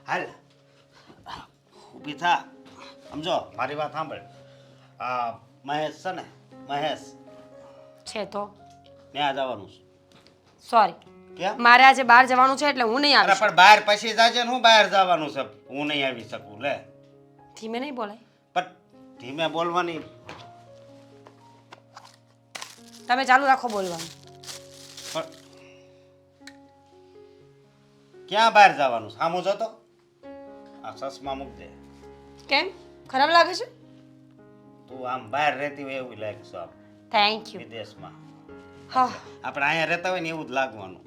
હાલ ઊભી થા. સમજો મારી વાત સાંભળ. આ મહેશ છે ને, મહેશ છે તો ત્યાં જવાનું છે. સોરી, કેમ? મારે આજે બહાર જવાનું છે એટલે હું નહીં અરે આવી શકું. પણ બહાર પછી જાજે ને. હું બહાર જવાનું છે, હું નહીં આવી શકું. લે ધીમે નહીં બોલાય. પણ ધીમે બોલવાની. તમે ચાલુ રાખો બોલવાનું. પણ ક્યાં બહાર જવાનું? સામું જોતો. આ ચશ્મા મૂક દે. કેમ, ખરાબ લાગે છે? તું આમ બહાર રહેતી હોય એવું લાગે છે. આમ થેન્ક યુ. વિદેશમાં હા, આપણે અહીંયા રહેતા હોય ને એવું જ લાગવાનું.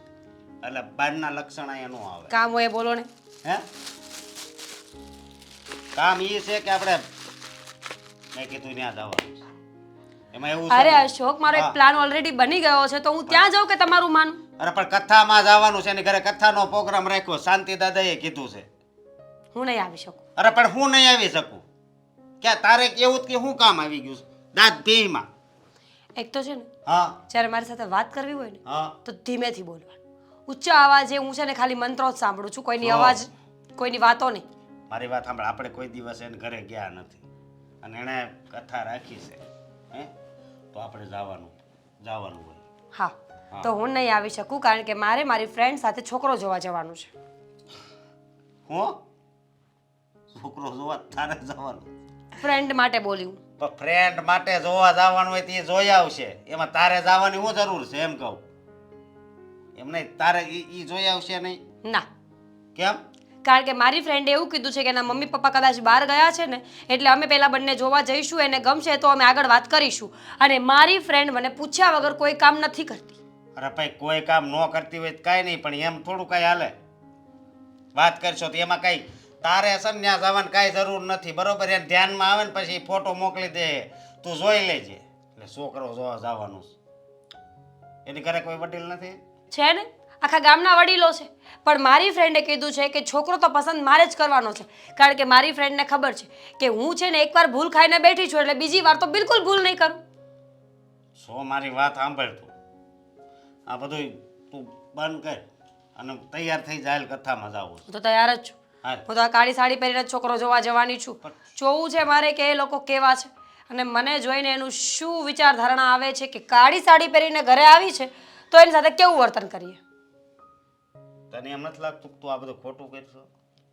એટલે બહારના લક્ષણ અહીંયા ન આવે. કામ હોય એ બોલો ને. હે કામ એ છે કે આપણે મેં કીધું ત્યાં જવાનું છે. એમાં એવું છે અરે ને- અશોક, મારો એક હા. પ્લાન ઓલરેડી બની ગયો છે, તો હું ત્યાં જાઉં કે તમારું માનું? અરે પણ કથામાં જવાનું છે. એની ઘરે કથાનો પ્રોગ્રામ રાખ્યો. શાંતિ દાદાએ કીધું છે. હું નહીં આવી શકું. અરે પણ હું નહીં આવી શકું. ક્યાં તારે એવું કે હું કામ આવી ગયું છે? દાંત ભીમાં. એક તો છે ને, હા જ્યારે મારી સાથે વાત કરવી હોય ને હા તો ધીમેથી બોલવાનું. ઊંચા અવાજે હું છે ને ખાલી મંત્રો જ સાંભળું છું, કોઈની હા. અવાજ, કોઈની વાતો નહીં. મારી વાત સાંભળ. આપણે કોઈ દિવસ એને ઘરે ગયા નથી અને એણે કથા રાખી છે. હે તો આપણે જવાનું હોય. હા, હા. તો હું નહીં આવી શકું કારણ કે મારે મારી ફ્રેન્ડ સાથે છોકરો જોવા જવાનું છે. હું છોકરો જોવા તારે જવાનું? ફ્રેન્ડ માટે બોલ્યું. પણ ફ્રેન્ડ માટે જોવા જવાનું હોય તો એ જોઈ આવશે. એમાં તારે જવાની શું જરૂર છે એમ કહું. એમ નહીં, તારે ઈ જોઈ આવશે નહીં? ના, કેમ? કારણ કે મારી ફ્રેન્ડે એવું કીધું છે કે એના મમ્મી પપ્પા કદાચ બહાર ગયા છે ને, એટલે અમે પહેલા બંને જોવા જઈશું, એને ગમશે તો અમે આગળ વાત કરીશું. અને મારી ફ્રેન્ડ મને પૂછ્યા વગર કોઈ કામ નથી કરતી. અરે ભાઈ કોઈ કામ ન કરતી હોય તો કાંઈ નહીં, પણ એમ થોડું કાંઈ હાલે. વાત કરશો તો એમાં કાંઈ તારે છે ને ત્યાં જવાની કાંઈ જરૂર નથી. બરોબર? એને ધ્યાનમાં આવે ને પછી ફોટો મોકલી દે, તું જોઈ લેજે. એટલે છોકરો જોવા જવાનું છે. એની ઘરે કોઈ વડીલ નથી? છે ને, આખા ગામના વડીલો છે. પણ મારી ફ્રેન્ડે કીધું છે કે છોકરો તો પસંદ મારે જ કરવાનો છે, કારણ કે મારી ફ્રેન્ડને ખબર છે કે હું છે ને એકવાર ભૂલ ખાઈને બેઠી છું એટલે બીજી વાર તો બિલકુલ ભૂલ નહીં કરું. સો મારી વાત સાંભળ તું. આ બધું તું બંધ કર અને તૈયાર થઈ જાય. કથામાં જાવું હું તો તૈયાર જ છું. હાલ. હું તો આ કાળી સાડી પહેરીને જ છોકરો જોવા જવાની છું. જોવું છે મારે કે એ લોકો કેવા છે અને મને જોઈને એનું શું વિચારધારણા આવે છે કે કાળી સાડી પહેરીને ઘરે આવી છે તો એની સાથે કેવું વર્તન કરીએ. તને એમ નથી લાગતું કે તું આ બધું ખોટું કરશો?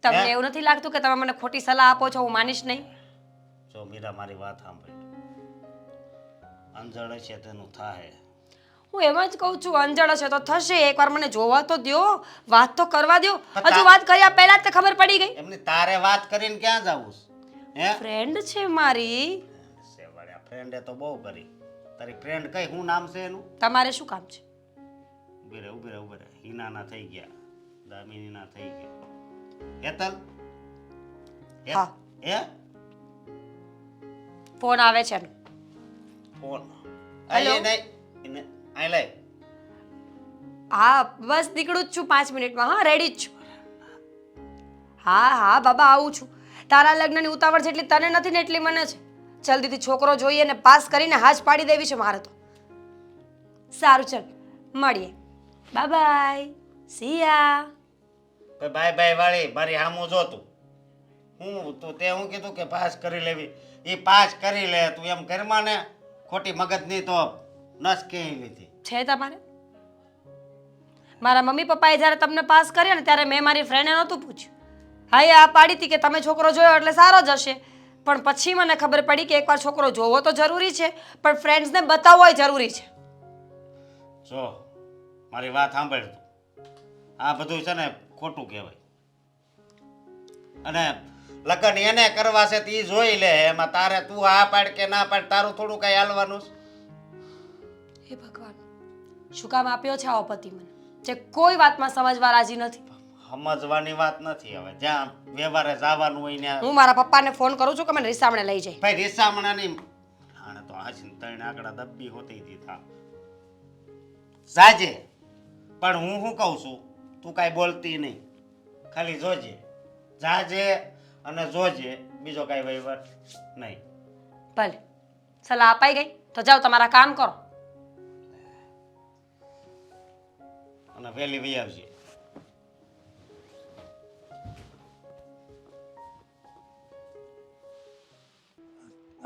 તમને હે? એવું નથી લાગતું કે તમે મને ખોટી સલાહ આપો છો? હું માનીશ નહીં. જો મીરા મારી વાત સાંભળ. અંજળ છે તેનું થાય. હું એમ જ કહું છું, અંજળ હશે તો થશે. એકવાર મને જોવા તો દ્યો, વાત તો કરવા દ્યો. પણ હજુ વાત કર્યા પહેલા જ તો ખબર પડી ગઈ. એમની તારે વાત કરીને ક્યાં જાવું છે? હે ફ્રેન્ડ છે મારી. સેવાળ્યા ફ્રેન્ડે તો બહુ કરી. તારી ફ્રેન્ડ કઈ શું નામ છે એનું? તમારે શું કામ છે? ઉભી રહે. હિનાના થઈ ગયા, દામિનીના થઈ ગયા. હેતલ? હા. હે ફોન આવે છે એનો. Phone hello? આય નહીં આય લઈ. હા, બસ નીકળું જ છું 5 મિનિટમાં. હા, રેડી જ છું. હા બાબા, આવું છું. તારા લગ્નની ઉતાવળ જેટલી તને નથી ને એટલી મને છે. જલ્દીથી છોકરો જોઈએ ને પાસ કરીને હાજ પાડી દેવી છે મારે તો. સારું, ચાલ મળીએ. બાય બાય, સી યા. બાય બાય વાળી મારી હામું જો તું. તું તે હું કીધું કે પાસ કરી લેવી. એ પાસ કરી લે તું. એમ ઘરમાં ને ખોટી મગજની તો નસ કેવી નથી. છે તમારે? મારા મમ્મી પપ્પાએ જ્યારે તમને પાસ કર્યા ને ત્યારે મેં મારી ફ્રેન્ડને નહોતું પૂછ્યું. હા, એ આ પાડી હતી કે તમે છોકરો જોયો એટલે સારો જ હશે. પણ પછી મને ખબર પડી કે એકવાર છોકરો જોવો તો જરૂરી છે, પણ ફ્રેન્ડ્સને બતાવવો જરૂરી છે. જો મારી વાત સાંભળ તું. આ બધું છે ને ખોટું કહેવાય. અને લગ્ન એને કરવા છે તે જોઈ લે. એમાં તારે તું આ પાડ કે ના પાડ તારું થોડું કઈ હાલવાનું છે? હે ભગવાન, શું કામ આપ્યો છે આવો પતિ મને, જે કોઈ વાતમાં સમજવા રાજી નથી. સમજવાની વાત નથી. હવે જ્યાં વ્યવહારે જવાનું હોય ને હું મારા પપ્પાને ફોન કરું છું કે મને રીસામણે લઈ જાય. ભાઈ રીસામણાની આને તો આજ ત્રણ આંકડા દબ્બી હોતી દીધા સાજે. પણ હું શું કહું છું, તું કાંઈ બોલતી નહીં. ખાલી જોજે, જાજે અને જોજે. બીજો કાંઈ વહીવટ નહીં. ભલે, સલાહ અપાઈ ગઈ તો જાઓ તમારા કામ કરો. અને વહેલી વહી આવજે.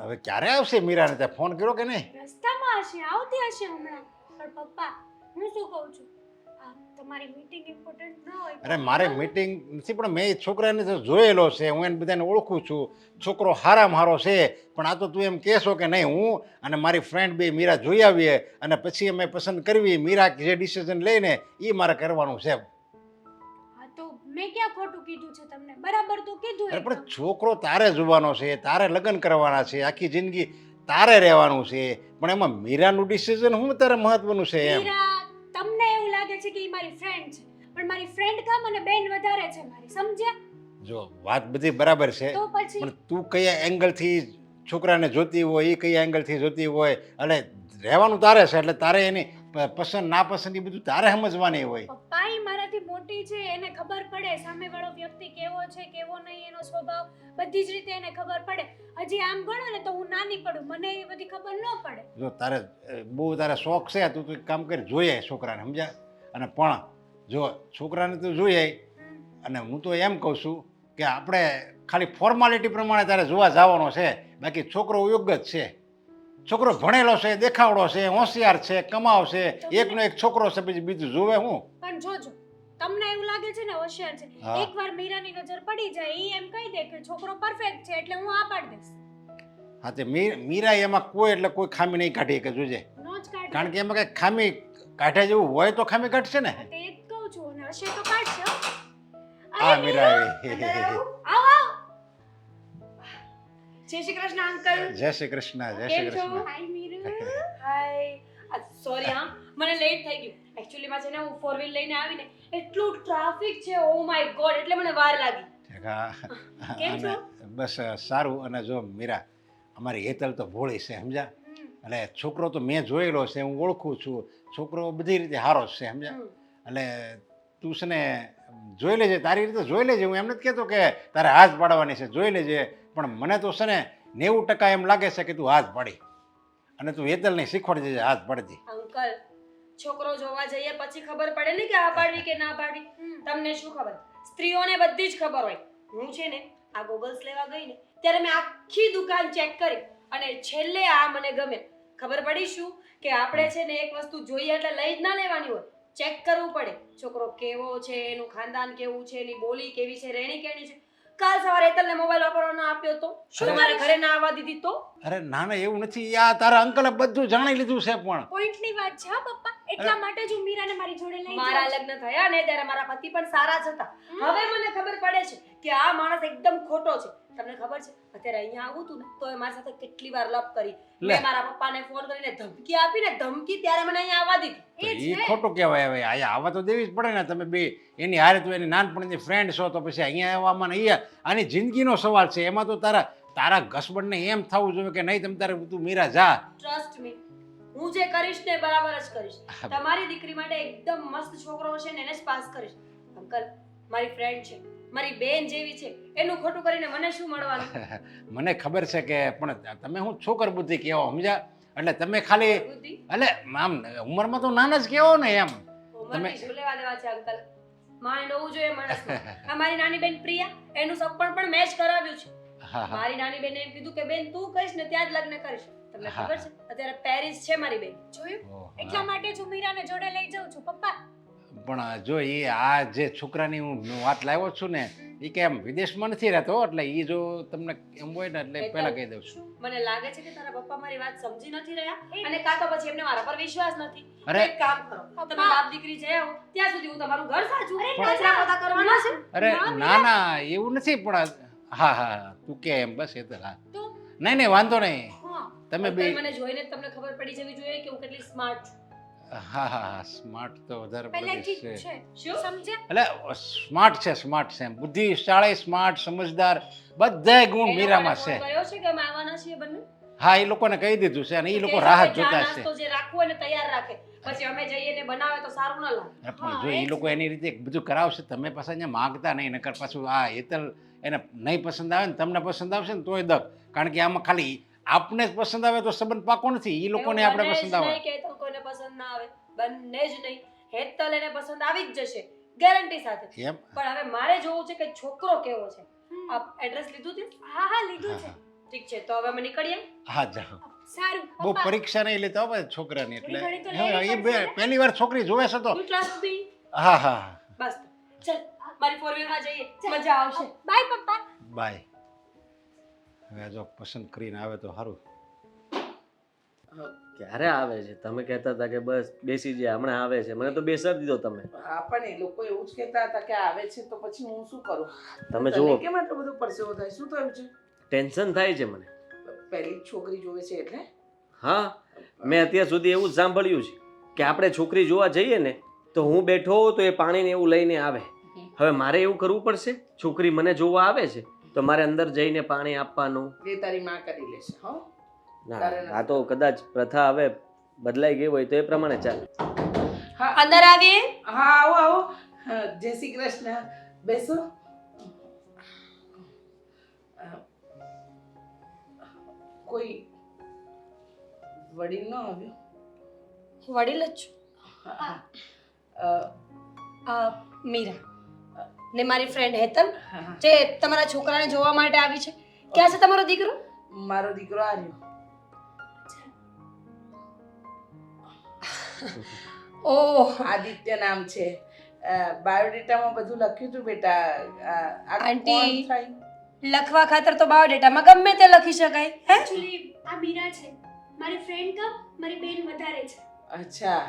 હવે ક્યારે આવશે મીરાને ત્યાં ફોન કર્યો કે નહીં? રસ્તામાં હશે, આવતી હશે હમણાં. પણ પપ્પા, હું શું કહું છું, આ તમારી મીટિંગ ઇમ્પોર્ટન્ટ ન હોય. અરે મારે મીટિંગ નથી, પણ મેં એ છોકરાને તો જોયેલો છે, હું એને બધાને ઓળખું છું, છોકરો હારામાં હારો છે. પણ આ તો તું એમ કહેશો કે નહીં, હું અને મારી ફ્રેન્ડ બે મીરા જોઈ આવીએ અને પછી અમે પસંદ કરવી. મીરા જે ડિસિઝન લઈને એ મારે કરવાનું છે. હા તો મેં ક્યાં ખોટું કીધું છે તમને? બરાબર તો કીધું અરે પણ એકદમ. છોકરો તારે જોવાનો છે, તારે લગ્ન કરવાના છે, આખી જિંદગી તારે રહેવાનું છે. પણ એમાં મીરાનું ડિસિઝન શું તારે મહત્વનું છે એમ? મીરા, તમને એવું લાગે છે કે એ મારી ફ્રેન્ડ છે, પણ મારી ફ્રેન્ડ કામ અને બેન વધારે છે મારી, સમજ્યા? જો વાત બધી બરાબર છે, તો પછી પણ તું કયા એંગલથી છોકરાને જોતી હોય, એ કયા એંગલથી જોતી હોય, એટલે રહેવાનું તારે છે. એટલે તારે એની પસંદ નાપસંદ એ બધું તારે સમજવાની હોય. પપ્પા ઈ મારાથી મોટી છે, એને ખબર પડે સામેવાળો વ્યક્તિ કેવો છે કેવો નહીં, એનો સ્વભાવ બધી જ રીતે એને ખબર પડે. હજી આમ ગણો ને તો હું નાની પડું, મને એવી બધી ખબર ન પડે. જો તારે બહુ તારે શોખ છે, તું એક કામ કરી જોઈએ છોકરાને, સમજ્યા? અને પણ જો છોકરાને તું જોઈએ, અને હું તો એમ કહું છું કે આપણે ખાલી ફોર્માલિટી પ્રમાણે તારે જોવા જવાનો છે. બાકી છોકરો યોગ્ય જ છે, છોકરો ભણેલો છે, દેખાવડો છે, હોશિયાર છે, કમાવ છે, એકનો એક છોકરો છે, પછી બીજું જોવે હું? પણ જોજો, તમને એવું લાગે છે ને હોશિયાર છે, હા. એકવાર મીરાની નજર પડી જાય, ઈ એમ કહી દે કે છોકરો પરફેક્ટ છે, એટલે હું આ પાડી દઈશ. હા તે મીરા એમાં કોઈ એટલે કોઈ ખામી નહીં કાઢી કે જોજે. નો જ કાઢે. કારણ કે એમાં કંઈક ખામી કાઢે જેવું હોય તો ખામી કાઢશે ને. તે જ કહું છું, અને હશે તો કાઢશે હો. હા અરે મીરા અંદર આવું? આવો આવો. જય શ્રી કૃષ્ણ અંકલ. જય શ્રી કૃષ્ણ, જય શ્રી કેમ છો? કૃષ્ણ. હાય મીરુ. હાય. સોરી હા, મને લેટ થઈ ગયું. એકચ્યુઅલી માં છે ને હું ફોર વ્હીલ લઈને આવીને એટલું ટ્રાફિક છે, ઓ માય ગોડ, એટલે મને વાર લાગી. હા, કેમ છો? અને બસ સારું. અને જો મીરા, અમારી હેતલ તો ભોળી છે, સમજ્યા? એટલે છોકરો તો મેં જોયેલો છે, હું ઓળખું છું. છોકરો બધી રીતે સારો જ છે, સમજ્યા? એટલે તું છે ને જોઈ લેજે, તારી રીતે જોઈ લેજે. હું એમ નથી કહેતો કે તારે હાથ પાડવાની છે, જોઈ લેજે. પણ મને તો છે ને 90% એમ લાગે છે કે તું હાથ પાડી, અને તું હેતલને શીખવાડી દેજે હાથ પાડતી. અંકલ, છોકરો જોવા જઈએ પછી ખબર પડે ને કે આ પાડવી કે ના પાડવી. તમને શું ખબર, સ્ત્રીઓને બધી જ ખબર હોય. હું છે ને આ ગોગલ્સ લેવા ગઈ ને ત્યારે મેં આખી દુકાન ચેક કરી અને છેલ્લે આ મને ગમે. ખબર પડી શું કે આપણે છે ને એક વસ્તુ જોઈએ એટલે લઈ જ ના લેવાની હોય, ચેક કરવું પડે. છોકરો કેવો છે, એનું ખાનદાન કેવું છે, એની બોલી કેવી છે, રહેણી કેવી છે. કાલ સવારે હેતલને મોબાઈલ વાપરવાનો ના આપ્યો તો શું મારે ઘરે ના આવવા દીધી તો? અરે ના ના, એવું નથી. આ તારા અંકલે બધું જાણી લીધું છે. પણ પોઈન્ટની વાત છે હા પપ્પા, એટલા માટે જ હું મીરાને મારી જોડે લઈ મારા જાઉં છું. લગ્ન થયા ને ત્યારે મારા પતિ પણ સારા જ હતા. હવે મને ખબર પડે છે કે આ માણસ એકદમ ખોટો છે. તમને ખબર છે અત્યારે અહીંયા આવું તું ને તો એ મારી સાથે કેટલી વાર લપ કરી. મેં મારા પપ્પાને ફોન કરીને ધમકી આપીને ધમકી ત્યારે મને અહીંયા આવવા દીધી. એ ખોટું કહેવાય. હવે અહીંયા આવવા તો દેવી જ પડે ને. તમે બે એની હારે તો એની નાનપણની ફ્રેન્ડ છો, તો પછી અહીંયા આવવામાં નહીં. આની જિંદગીનો સવાલ છે. એમાં તો તારા ઘસબડને એમ થવું જોઈએ કે નહીં, તમે તારે તું મીરા જા. ટ્રસ્ટ મી, હું જે કરીશ ને બરાબર જ કરીશ. તમારી દીકરી માટે એકદમ મસ્ત છોકરો હશે ને એને જ પાસ કરીશ. અંકલ, મારી ફ્રેન્ડ છે, મારી બેન જેવી છે, એનું ખોટું કરીને મને શું મળવાનું? મને ખબર છે કે, પણ તમે હું છોકર બુદ્ધિ કહેવો, સમજ્યા? એટલે તમે ખાલી બુદ્ધિ એટલે આમ ઉંમરમાં તો નાના જ કહેવો ને એમ. ઉંમરની શું લેવા દેવા છે અંકલ? માઇન્ડ હોવું જોઈએ માણસમાં. આ મારી નાની બેન પ્રિયા, એનું સપન પણ મેચ કરાવ્યું છે. હા હા મારી નાની બેને એમ કીધું કે બેન તું કહીશ ને ત્યાં જ લગ્ન કરીશ. તમને ખબર છે અત્યારે પેરિસ છે મારી બેન. જોયું? ઓહો. એટલા માટે જ હું મીરાને જોડે લઈ જાઉં છું પપ્પા. પણ જો એ આ જે છોકરાની હું વાત લાવ્યો છું ને, એ કે એમ વિદેશમાં નથી રહેતો. એટલે એ જો તમને એમ હોય ને એટલે પહેલા કહી દઉં છું. મને લાગે છે કે તારા પપ્પા મારી વાત સમજી નથી રહ્યા અને કાં તો પછી એમને મારા પર વિશ્વાસ નથી. અરે. એક કામ કરો, તમે પપ્પા. બાપ દીકરી જઈ આવો ત્યાં સુધી હું તમારું ઘર સાચું. અરે, કચરા પોતા કરવાના છે. અરે ના ના, એવું નથી. પણ હા હા, તું કે એમ બસ. એ તો હા, તો નહીં નહીં, વાંધો નહીં. હા, તમે બે મને જોઈને જ તમને ખબર પડી જવી જોઈએ કે હું કેટલી સ્માર્ટ છું. હા હા, સ્માર્ટ તો વધારે પહેલેથી બધી જ છે. છે. શું? સમજ્યા? એટલે સ્માર્ટ છે, સ્માર્ટ છે. બુદ્ધિશાળી, સ્માર્ટ, સમજદાર, બધા ગુણ એ મીરામાં લોકોને છે. ફોન કર્યો છે કે અમે આવવાના છીએ બંને? હા, એ લોકોને કહી દીધું છે અને એ લોકો કે રાહ ચા જોતા છે. નાસ્તો જે રાખવું હોય ને તૈયાર રાખે, પછી અમે જઈએ ને બનાવે તો સારું ન લાગે. અરે પણ હા, જો એ એ જ લોકો એની રીતે બધું કરાવશે, તમે પાછા અહીંયા માગતા નહીં. નકર પાછું આ હેતલ એને નહીં પસંદ આવે ને તમને પસંદ આવશે ને તોય દક. કારણ કે આમાં ખાલી આપને જ પસંદ આવે તો સંબંધ પાકો નથી. એ લોકોને એવું આપણે બને જ પસંદ આવે. નહીં કે તો કોઈને પસંદ ના આવે, બંને જ નહીં. હેતલ એને પસંદ આવી જ જશે ગેરંટી સાથે. એમ પણ હવે મારે જોવું છે કે છોકરો કેવો છે. આ એડ્રેસ લીધું છે? હા હા લીધું છે. ઠીક છે તો હવે અમે નીકળીએ. હા જાઓ. સારું બહુ પપ્પા પરીક્ષા નહીં લેતા હો ભાઈ છોકરાની એટલે ઘડી તો હા, લેવી એ પહેલી વાર છોકરી જોવે છે તો You trust me? હા હા બસ ચાલ મારી ફોર વ્હીલમાં જઈએ મજા આવશે. બાય પપ્પા. બાય. હવે જો પસંદ કરીને આવે તો સારું. ક્યારે આવે છે? તમે કહેતા હતા કે બસ બેસી જાય, હમણાં આવે છે. મને તો બેસાડી દીધો તમે. હા પણ એ લોકો એવું જ કહેતા હતા કે આવે છે તો પછી હું શું કરું? તમે તને જુઓ કેમ આટલો બધો પરસેવો થાય? શું થયું છે? ટેન્શન થાય છે મને. પહેલી જ છોકરી જોવે છે એટલે? હા, મેં અત્યાર સુધી એવું જ સાંભળ્યું છે કે આપણે છોકરી જોવા જઈએ ને તો હું બેઠો હોઉં તો એ પાણીને એવું લઈને આવે. હવે મારે એવું કરવું પડશે? છોકરી મને જોવા આવે છે તો મારે અંદર જઈને પાણી આપવાનું? એ તારી માં કરી લેશે. હો ના, આ તો કદાચ પ્રથા હવે બદલાઈ ગઈ હોય તો એ પ્રમાણે ચાલે. હા અંદર આવીએ. હા આવો આવો. હા, જય શ્રી કૃષ્ણ. બેસો. કોઈ વડીલ ન આવ્યો? વડીલ જ છું. હા, મીરા ને મારી ફ્રેન્ડ હેતલ હા. જે તમારા છોકરાને જોવા માટે આવી છે. ક્યાં છે તમારો દીકરો? મારો દીકરો આવ્યો. ઓહ આદિત્ય નામ છે. બાયોડેટામાં બધું લખ્યું હતું બેટા. આ આંટી. કોણ થાય? લખવા ખાતર તો બાયોડેટામાં ગમે તે લખી શકાય હે. એકચ્યુઅલી આ મીરા છે મારી ફ્રેન્ડ કમ મારી બેન વધારે છે. અચ્છા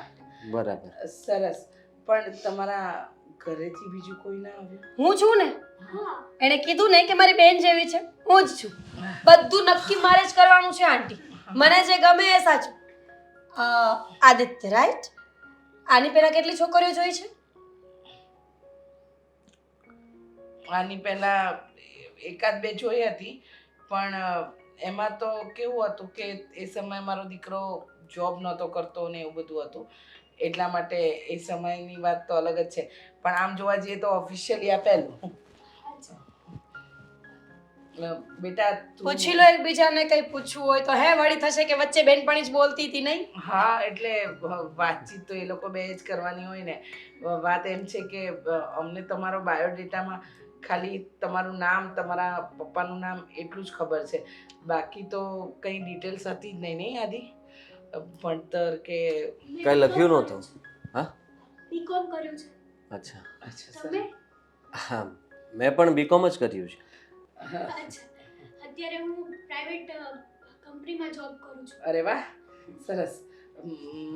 બરાબર. સરસ. પણ તમારા ઘરેથી બીજું કોઈ ના આવ્યું? હું છું ને. હા એણે કીધું ને કે મારી બેન જેવી છે હું જ છું. બધું નક્કી મારે જ કરવાનું છે આંટી. મને જે ગમે એ સાચું. આદિત્ય રાઈટ? આની પહેલા કેટલી છોકરીઓ જોઈ છે? આની પહેલા એકાદ બે જોઈ હતી પણ એમાં તો કેવું હતું કે એ સમયે મારો દીકરો જોબ નહોતો કરતો ને એવું બધું હતું એટલા માટે એ સમયની વાત તો અલગ જ છે. પણ આમ જોવા જઈએ તો ઓફિશિયલી આ પહેલું. બેટા તું- પૂછી લો એકબીજાને કંઈ પૂછવું હોય તો હે વળી થશે કે વચ્ચે બેનપણી જ બોલતી હતી નહીં. હા એટલે વાતચીત તો એ લોકો બે જ કરવાની હોય ને. વાત એમ છે કે અમને તમારો બાયોડેટામાં ખાલી તમારું નામ તમારા પપ્પાનું નામ એટલું જ ખબર છે. બાકી તો કંઈ ડિટેલ્સ હતી જ નહીં આદિ? ભણતર કે? કઈ લખ્યું નહોતું? હા, બીકોમ કર્યું છે. અચ્છા. અચ્છા તમે? હા, મેં પણ બીકોમ જ કર્યું છે. અચ્છા અત્યારે હું પ્રાઇવેટ કંપનીમાં જોબ કરું છું. અરે વાહ સરસ.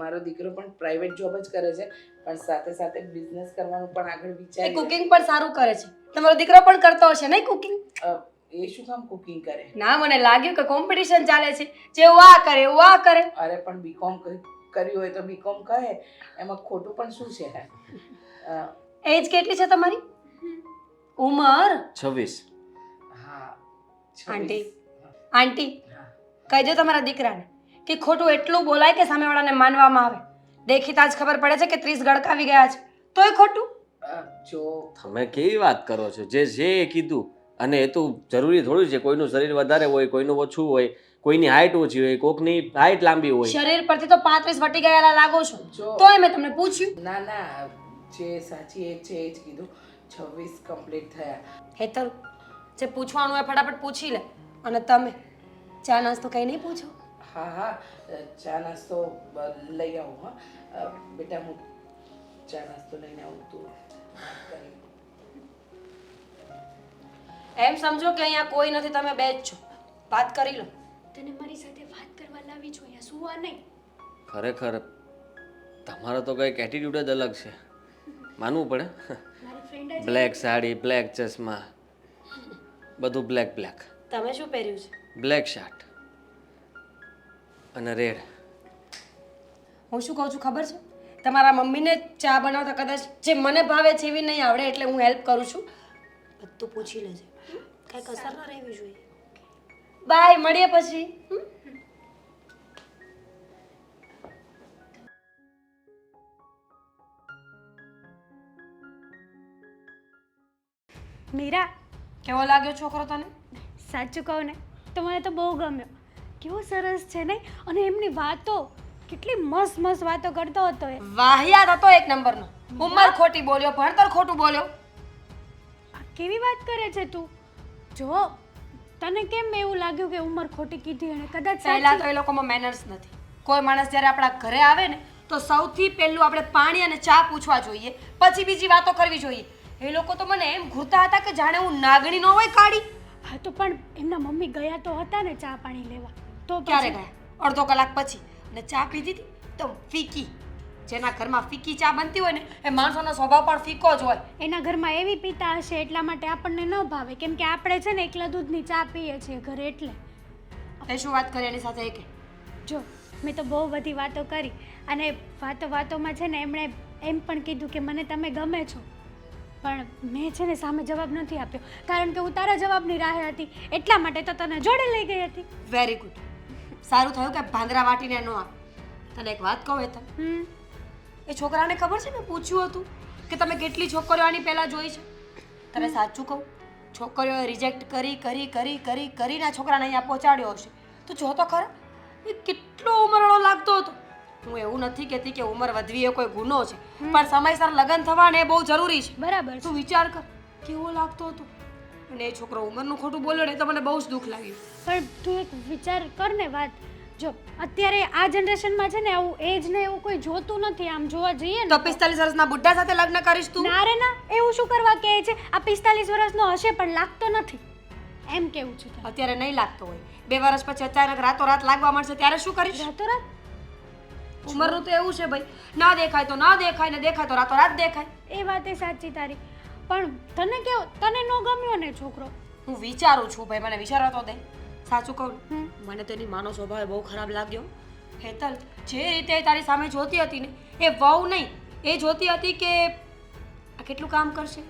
મારો દીકરો પણ પ્રાઇવેટ જોબ જ કરે છે પણ સાથે સાથે બિઝનેસ કરવાનું પણ આગળ એ વિચારે. કુકિંગ પણ સારું કરે છે. તમારો દીકરો પણ કરતો હશે નહીં કુકિંગ? એ શું કામ કુકિંગ કરે? ના મને લાગ્યું કે કોમ્પિટિશન ચાલે છે જેવું આ કરે એવું આ કરે. અરે પણ બીકોમ કર્યું હોય તો બીકોમ કહે એમાં ખોટું પણ શું છે? એજ કેટલી છે તમારી ઉંમર? 26. હા આંટી આંટી કહી દો તમારા દીકરાને કે ખોટું એટલું બોલાય કે સામેવાળાને માનવામાં આવે. દેખીતા જ ખબર પડે છે કે 30 ગડકાવી ગયા છે તોય ખોટું. જો તમે કેવી વાત કરો છો? જે છે એ કીધું. અને એ તો જરૂરી થોડું છે કોઈનું શરીર વધારે હોય, કોઈનું ઓછું હોય, કોઈની હાઈટ ઓછી હોય, કોકની હાઈટ લાંબી હોય. શરીર પરથી તો 35 વટી ગયેલા લાગો છો. જો તોય મેં તમને પૂછ્યું. ના ના જે સાચી એજ છે એ જ કીધું. 26 કમ્પ્લીટ થયા. હેતલ જે પૂછવાનું હોય ફટાફટ પૂછી લે. અને તમે ચા નાસ્તો કંઈ નહીં પૂછો? હા હા ચા નાસ્તો લઈ આવું. હા બેટા હું ચા નાસ્તો લઈને આવું તું વાત કરી. એમ સમજો કે અહીંયા કોઈ નથી તમે બે જ છો. વાત કરી લો. તને મારી સાથે વાત કરવા લાવી છું અહીંયા સુવા નહીં. ખરેખર તમારો તો કંઈક એટીટ્યુડ જ અલગ છે, માનવું પડે. મારી ફ્રેન્ડ જ બ્લેક સાડી, બ્લેક ચશ્મા, બધું બ્લેક બ્લેક. તમે શું પહેર્યું છે? બ્લેક શર્ટ અને રેડ. હું શું કહું છું ખબર છે? તમારા મમ્મીને ચા બનાવતા કદાચ જે મને ભાવે છે એવી નહીં આવડે એટલે હું હેલ્પ કરું છું. બધું પૂછી લેજે. કઈ કસર ના રહેવી જોઈએ. બાય મળીએ પછી. મીરા કેવો લાગ્યો છોકરો તને? સાચું કહું ને તો મને તો બહુ ગમ્યો. કેવો સરસ છે નહીં? અને એમની વાતો કેટલી મસ્ત મસ્ત વાતો કરતો હતો એ. વાહિયાત હતો એક નંબરનો. ઉંમર ખોટી બોલ્યો, ભણતર ખોટું બોલ્યો. આ કેવી વાત કરે છે તું? જો તને કેમ એવું લાગ્યું કે ઉંમર ખોટી કીધી અને કદાચ પહેલા સાચી? તો એ લોકોમાં મેનર્સ નથી. કોઈ માણસ જ્યારે આપણા ઘરે આવે ને તો સૌથી પહેલું આપણે પાણી અને ચા પૂછવા જોઈએ, પછી બીજી વાતો કરવી જોઈએ. એ લોકો તો મને એમ ઘૂરતા હતા કે જાણે હું નાગણી ન હોય કાઢી. હા તો પણ એમના મમ્મી ગયા તો હતા ને ચા પાણી લેવા, તો ક્યારે પછી- ગયા? અડધો કલાક પછી. અને ચા પીધી હતી તો ફીકી. જેના ઘરમાં ફીકી ચા બનતી હોય ને એ માણસોનો સ્વભાવ પણ ફીકો જ હોય. એના ઘરમાં એવી પીતા હશે એટલા માટે આપણને ન ભાવે, કેમ કે આપણે છે ને એકલા દૂધની ચા પીએ છીએ ઘરે એટલે. તે શું વાત કરી એની સાથે એ કે જો મેં તો બહુ બધી વાતો કરી અને વાતોમાં છે ને એમણે એમ પણ કીધું કે મને તમે ગમે છો, પણ મેં છે ને સામે જવાબ નથી આપ્યો કારણ કે હું તારા જવાબની રાહે હતી, એટલા માટે તો તને જોડે લઈ ગઈ હતી. Very good. સારું થયું કે ભાંગરા વાટીને ન આપ. તને એક વાત કહું હેતલ, એ છોકરાને ખબર છે મેં પૂછ્યું હતું કે તમે કેટલી છોકરીઓ આની પહેલા જોઈ છે? તને સાચું કહું, છોકરીઓએ રિજેક્ટ કરીને આ છોકરાને અહીંયા પહોંચાડ્યો હશે. તો જો તો ખરા એ કેટલો ઉંમરવાળો લાગતો હતો. હું એવું નથી કહેતી કે ઉંમર વધવી એ કોઈ ગુનો છે, પણ સમયસર લગ્ન થવા ને એ બહુ જરૂરી છે. બરાબર છે. તું વિચાર કર કેવો લાગતો હતો. અને એ છોકરો ઉંમરનું ખોટું બોલ્યો ને તો મને બહુ જ દુઃખ લાગ્યું. પણ તું એક વિચાર કર ને વાત, જો અત્યારે આ જનરેશનમાં છે ને આવું એજ ને એવું કોઈ જોતું નથી, આમ જોવા જઈએ તો ને 45 વર્ષના બુઢ્ઢા સાથે લગ્ન કરીશ તું? ના રે ના, એવું શું કરવા કહે છે? આ 45 વર્ષનો હશે પણ લાગતો નથી, એમ કેવું છે તારે? અત્યારે નહીં લાગતો હોય, 2 વર્ષ પછી અચાનક રાતોરાત લાગવા મળશે ત્યારે શું કરીશ? રાતોરાત ઉંમરનું તો એવું છે ભાઈ, ના દેખાય તો ના દેખાય, ને દેખાય તો રાતોરાત દેખાય. એ વાત એ સાચી તારી, પણ તને ન ગમ્યો ને છોકરો? હું વિચારું છું ભાઈ, મને વિચારવા તો દે. સાચું કહું ને, હમ. મને તેની માનો સ્વભાવ બહુ ખરાબ લાગ્યો. હેતલ, જે રીતે એ તારી સામે જોતી હતી ને એ વહુ નહીં, એ જોતી હતી કે આ કેટલું કામ કરશે,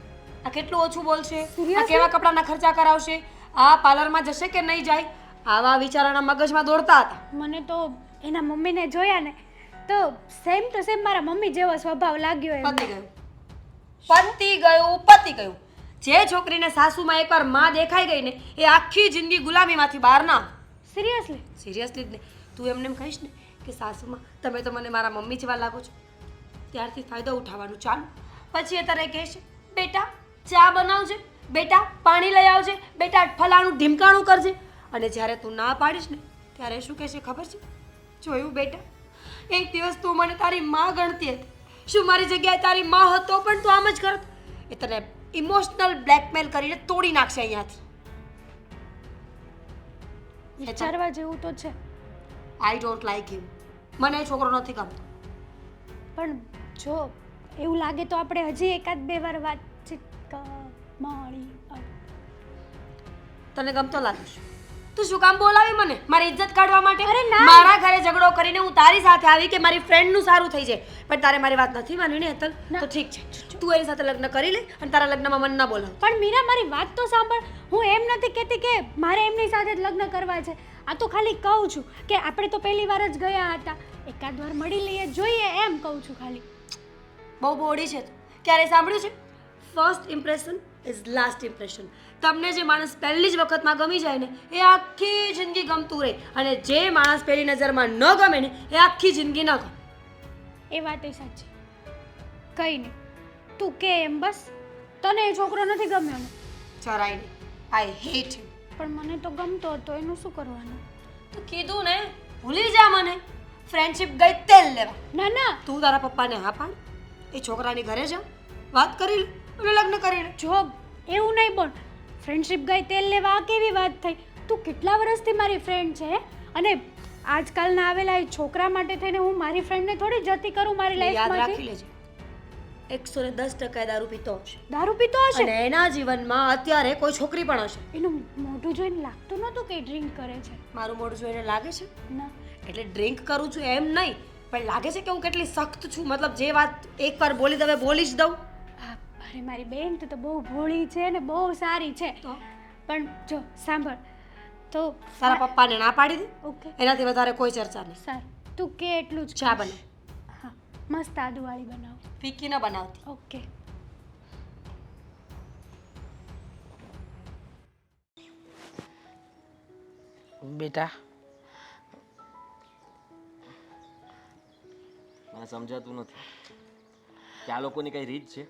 આ કેટલું ઓછું બોલશે, આ Seriously? કેવા કપડાના ખર્ચા કરાવશે, આ પાર્લરમાં જશે કે નહીં જાય, આવા વિચારોના મગજમાં દોડતા હતા. મને તો એના મમ્મીને જોયા ને તો સેમ ટુ સેમ મારા મમ્મી જેવો સ્વભાવ લાગ્યો એમ. પતી ગયું. જે છોકરીને સાસુમાં એકવાર માં દેખાઈ ગઈ ને એ આખી જિંદગી ગુલામીમાંથી બહાર ના આવે. સિરિયસલી? સિરિયસલી જ નહીં. તું એમને એમ કહીશ ને કે સાસુમાં તમે તો મને મારા મમ્મી જેવા લાગો છો, ત્યારથી ફાયદો ઉઠાવવાનું ચાલુ. પછી એ તારે કહેશે બેટા ચા બનાવજે, બેટા પાણી લઈ આવજે, બેટા ફલાણું ઢીમકાણું કરજે. અને જ્યારે તું ના પાડીશ ને ત્યારે શું કહેશે ખબર છે? જોયું બેટા, એક દિવસ તું મને તારી માં ગણતી હતી, શું મારી જગ્યાએ તારી માં હતો પણ તું આમ જ કરત? એ તને ઇમોશનલ બ્લેકમેલ કરીને તોડી નાખશે અહીંયાથી. વિચારવા જેવું તો છે, આઈ ડોન્ટ લાઈક હિમ. મને એ છોકરો નથી ગમતો. પણ જો એવું લાગે તો આપણે હજી એકાદ બે વાર વાતચીત મળી. તને ગમતો લાગે છે? તું શું કામ બોલાવી મને મારી ઇજ્જત કાઢવા માટે? અરે ના. મારા ઘરે ઝઘડો કરીને હું તારી સાથે આવી કે મારી ફ્રેન્ડનું સારું થઈ જાય, પણ તારે મારી વાત નથી માનવી ને હેતલ? ના. તો ઠીક છે, તું એની સાથે લગ્ન કરી લે અને તારા લગ્નમાં મને ના બોલાવ. પણ મીરા મારી વાત તો સાંભળ, હું એમ નથી કહેતી કે મારે એમની સાથે જ લગ્ન કરવા છે. આ તો ખાલી કહું છું કે આપણે તો પહેલી વાર જ ગયા હતા, એકાદ વાર મળી લઈએ, જોઈએ એમ કહું છું ખાલી. બહુ બોડી છે તું. ક્યારે સાંભળ્યું છે first impression is last impression? તમને જે માણસ પહેલી જ વખતમાં ગમી જાય ને એ આખી જિંદગી ગમતું રહે, અને જે માણસ પહેલી નજરમાં ન ગમે ને એ આખી જિંદગી ન ગમે. એ વાત એ સાચી, કંઈ નહીં, તું કે એમ બસ. તને એ છોકરો નથી ગમ્યો ને? જરાય નહીં. આઈ હેટ હિમ. પણ મને તો ગમતો હતો, એનું શું કરવાનું? તો કીધું ને, ભૂલી જા મને. ફ્રેન્ડશિપ ગઈ તેલ લેવા. ના ના, તું તારા પપ્પાને હા પાડ, એ છોકરાની ઘરે જા, વાત કરી લે અને લગ્ન કરી લે. જો એવું નહીં બોલ, ફ્રેન્ડશિપ ગઈ તેલ લેવા આ કેવી વાત થઈ? તું કેટલા વર્ષથી મારી ફ્રેન્ડ છે, અને આજકાલના આવેલા એ છોકરા માટે થઈને હું મારી ફ્રેન્ડને થોડી જતી કરું મારી યાદ લાઈફમાંથી? રાખી લેજે, 110% દારૂ પીતો હશે, દારૂ પીતો હશે? અને એના જીવનમાં અત્યારે કોઈ છોકરી પણ હશે. એનું મોઢું જોઈને લાગતું નહોતું કે ડ્રિંક કરે છે. મારું મોઢું જોઈને લાગે છે? ના, એટલે ડ્રિંક કરું છું એમ નહીં, પણ લાગે છે કે હું કેટલી સખ્ત છું. મતલબ જે વાત એકવાર બોલી દવે બોલી જ દઉં. અરે મારી બેન, તું તો બહુ ભોળી છે ને બહુ સારી છે. તો પણ જો સાંભળ તો તારા પપ્પાને ના પાડી દે, ઓકે એનાથી વધારે કોઈ ચર્ચા નહીં. સારું, તું કે એટલું જ ચા કરીશ. બને, હા, મસ્ત આદુવાળી બનાવ. ફીકી ન બનાવતી. ઓકે. બેટા મને સમજાતું નથી કે આ લોકોની કઈ રીત છે.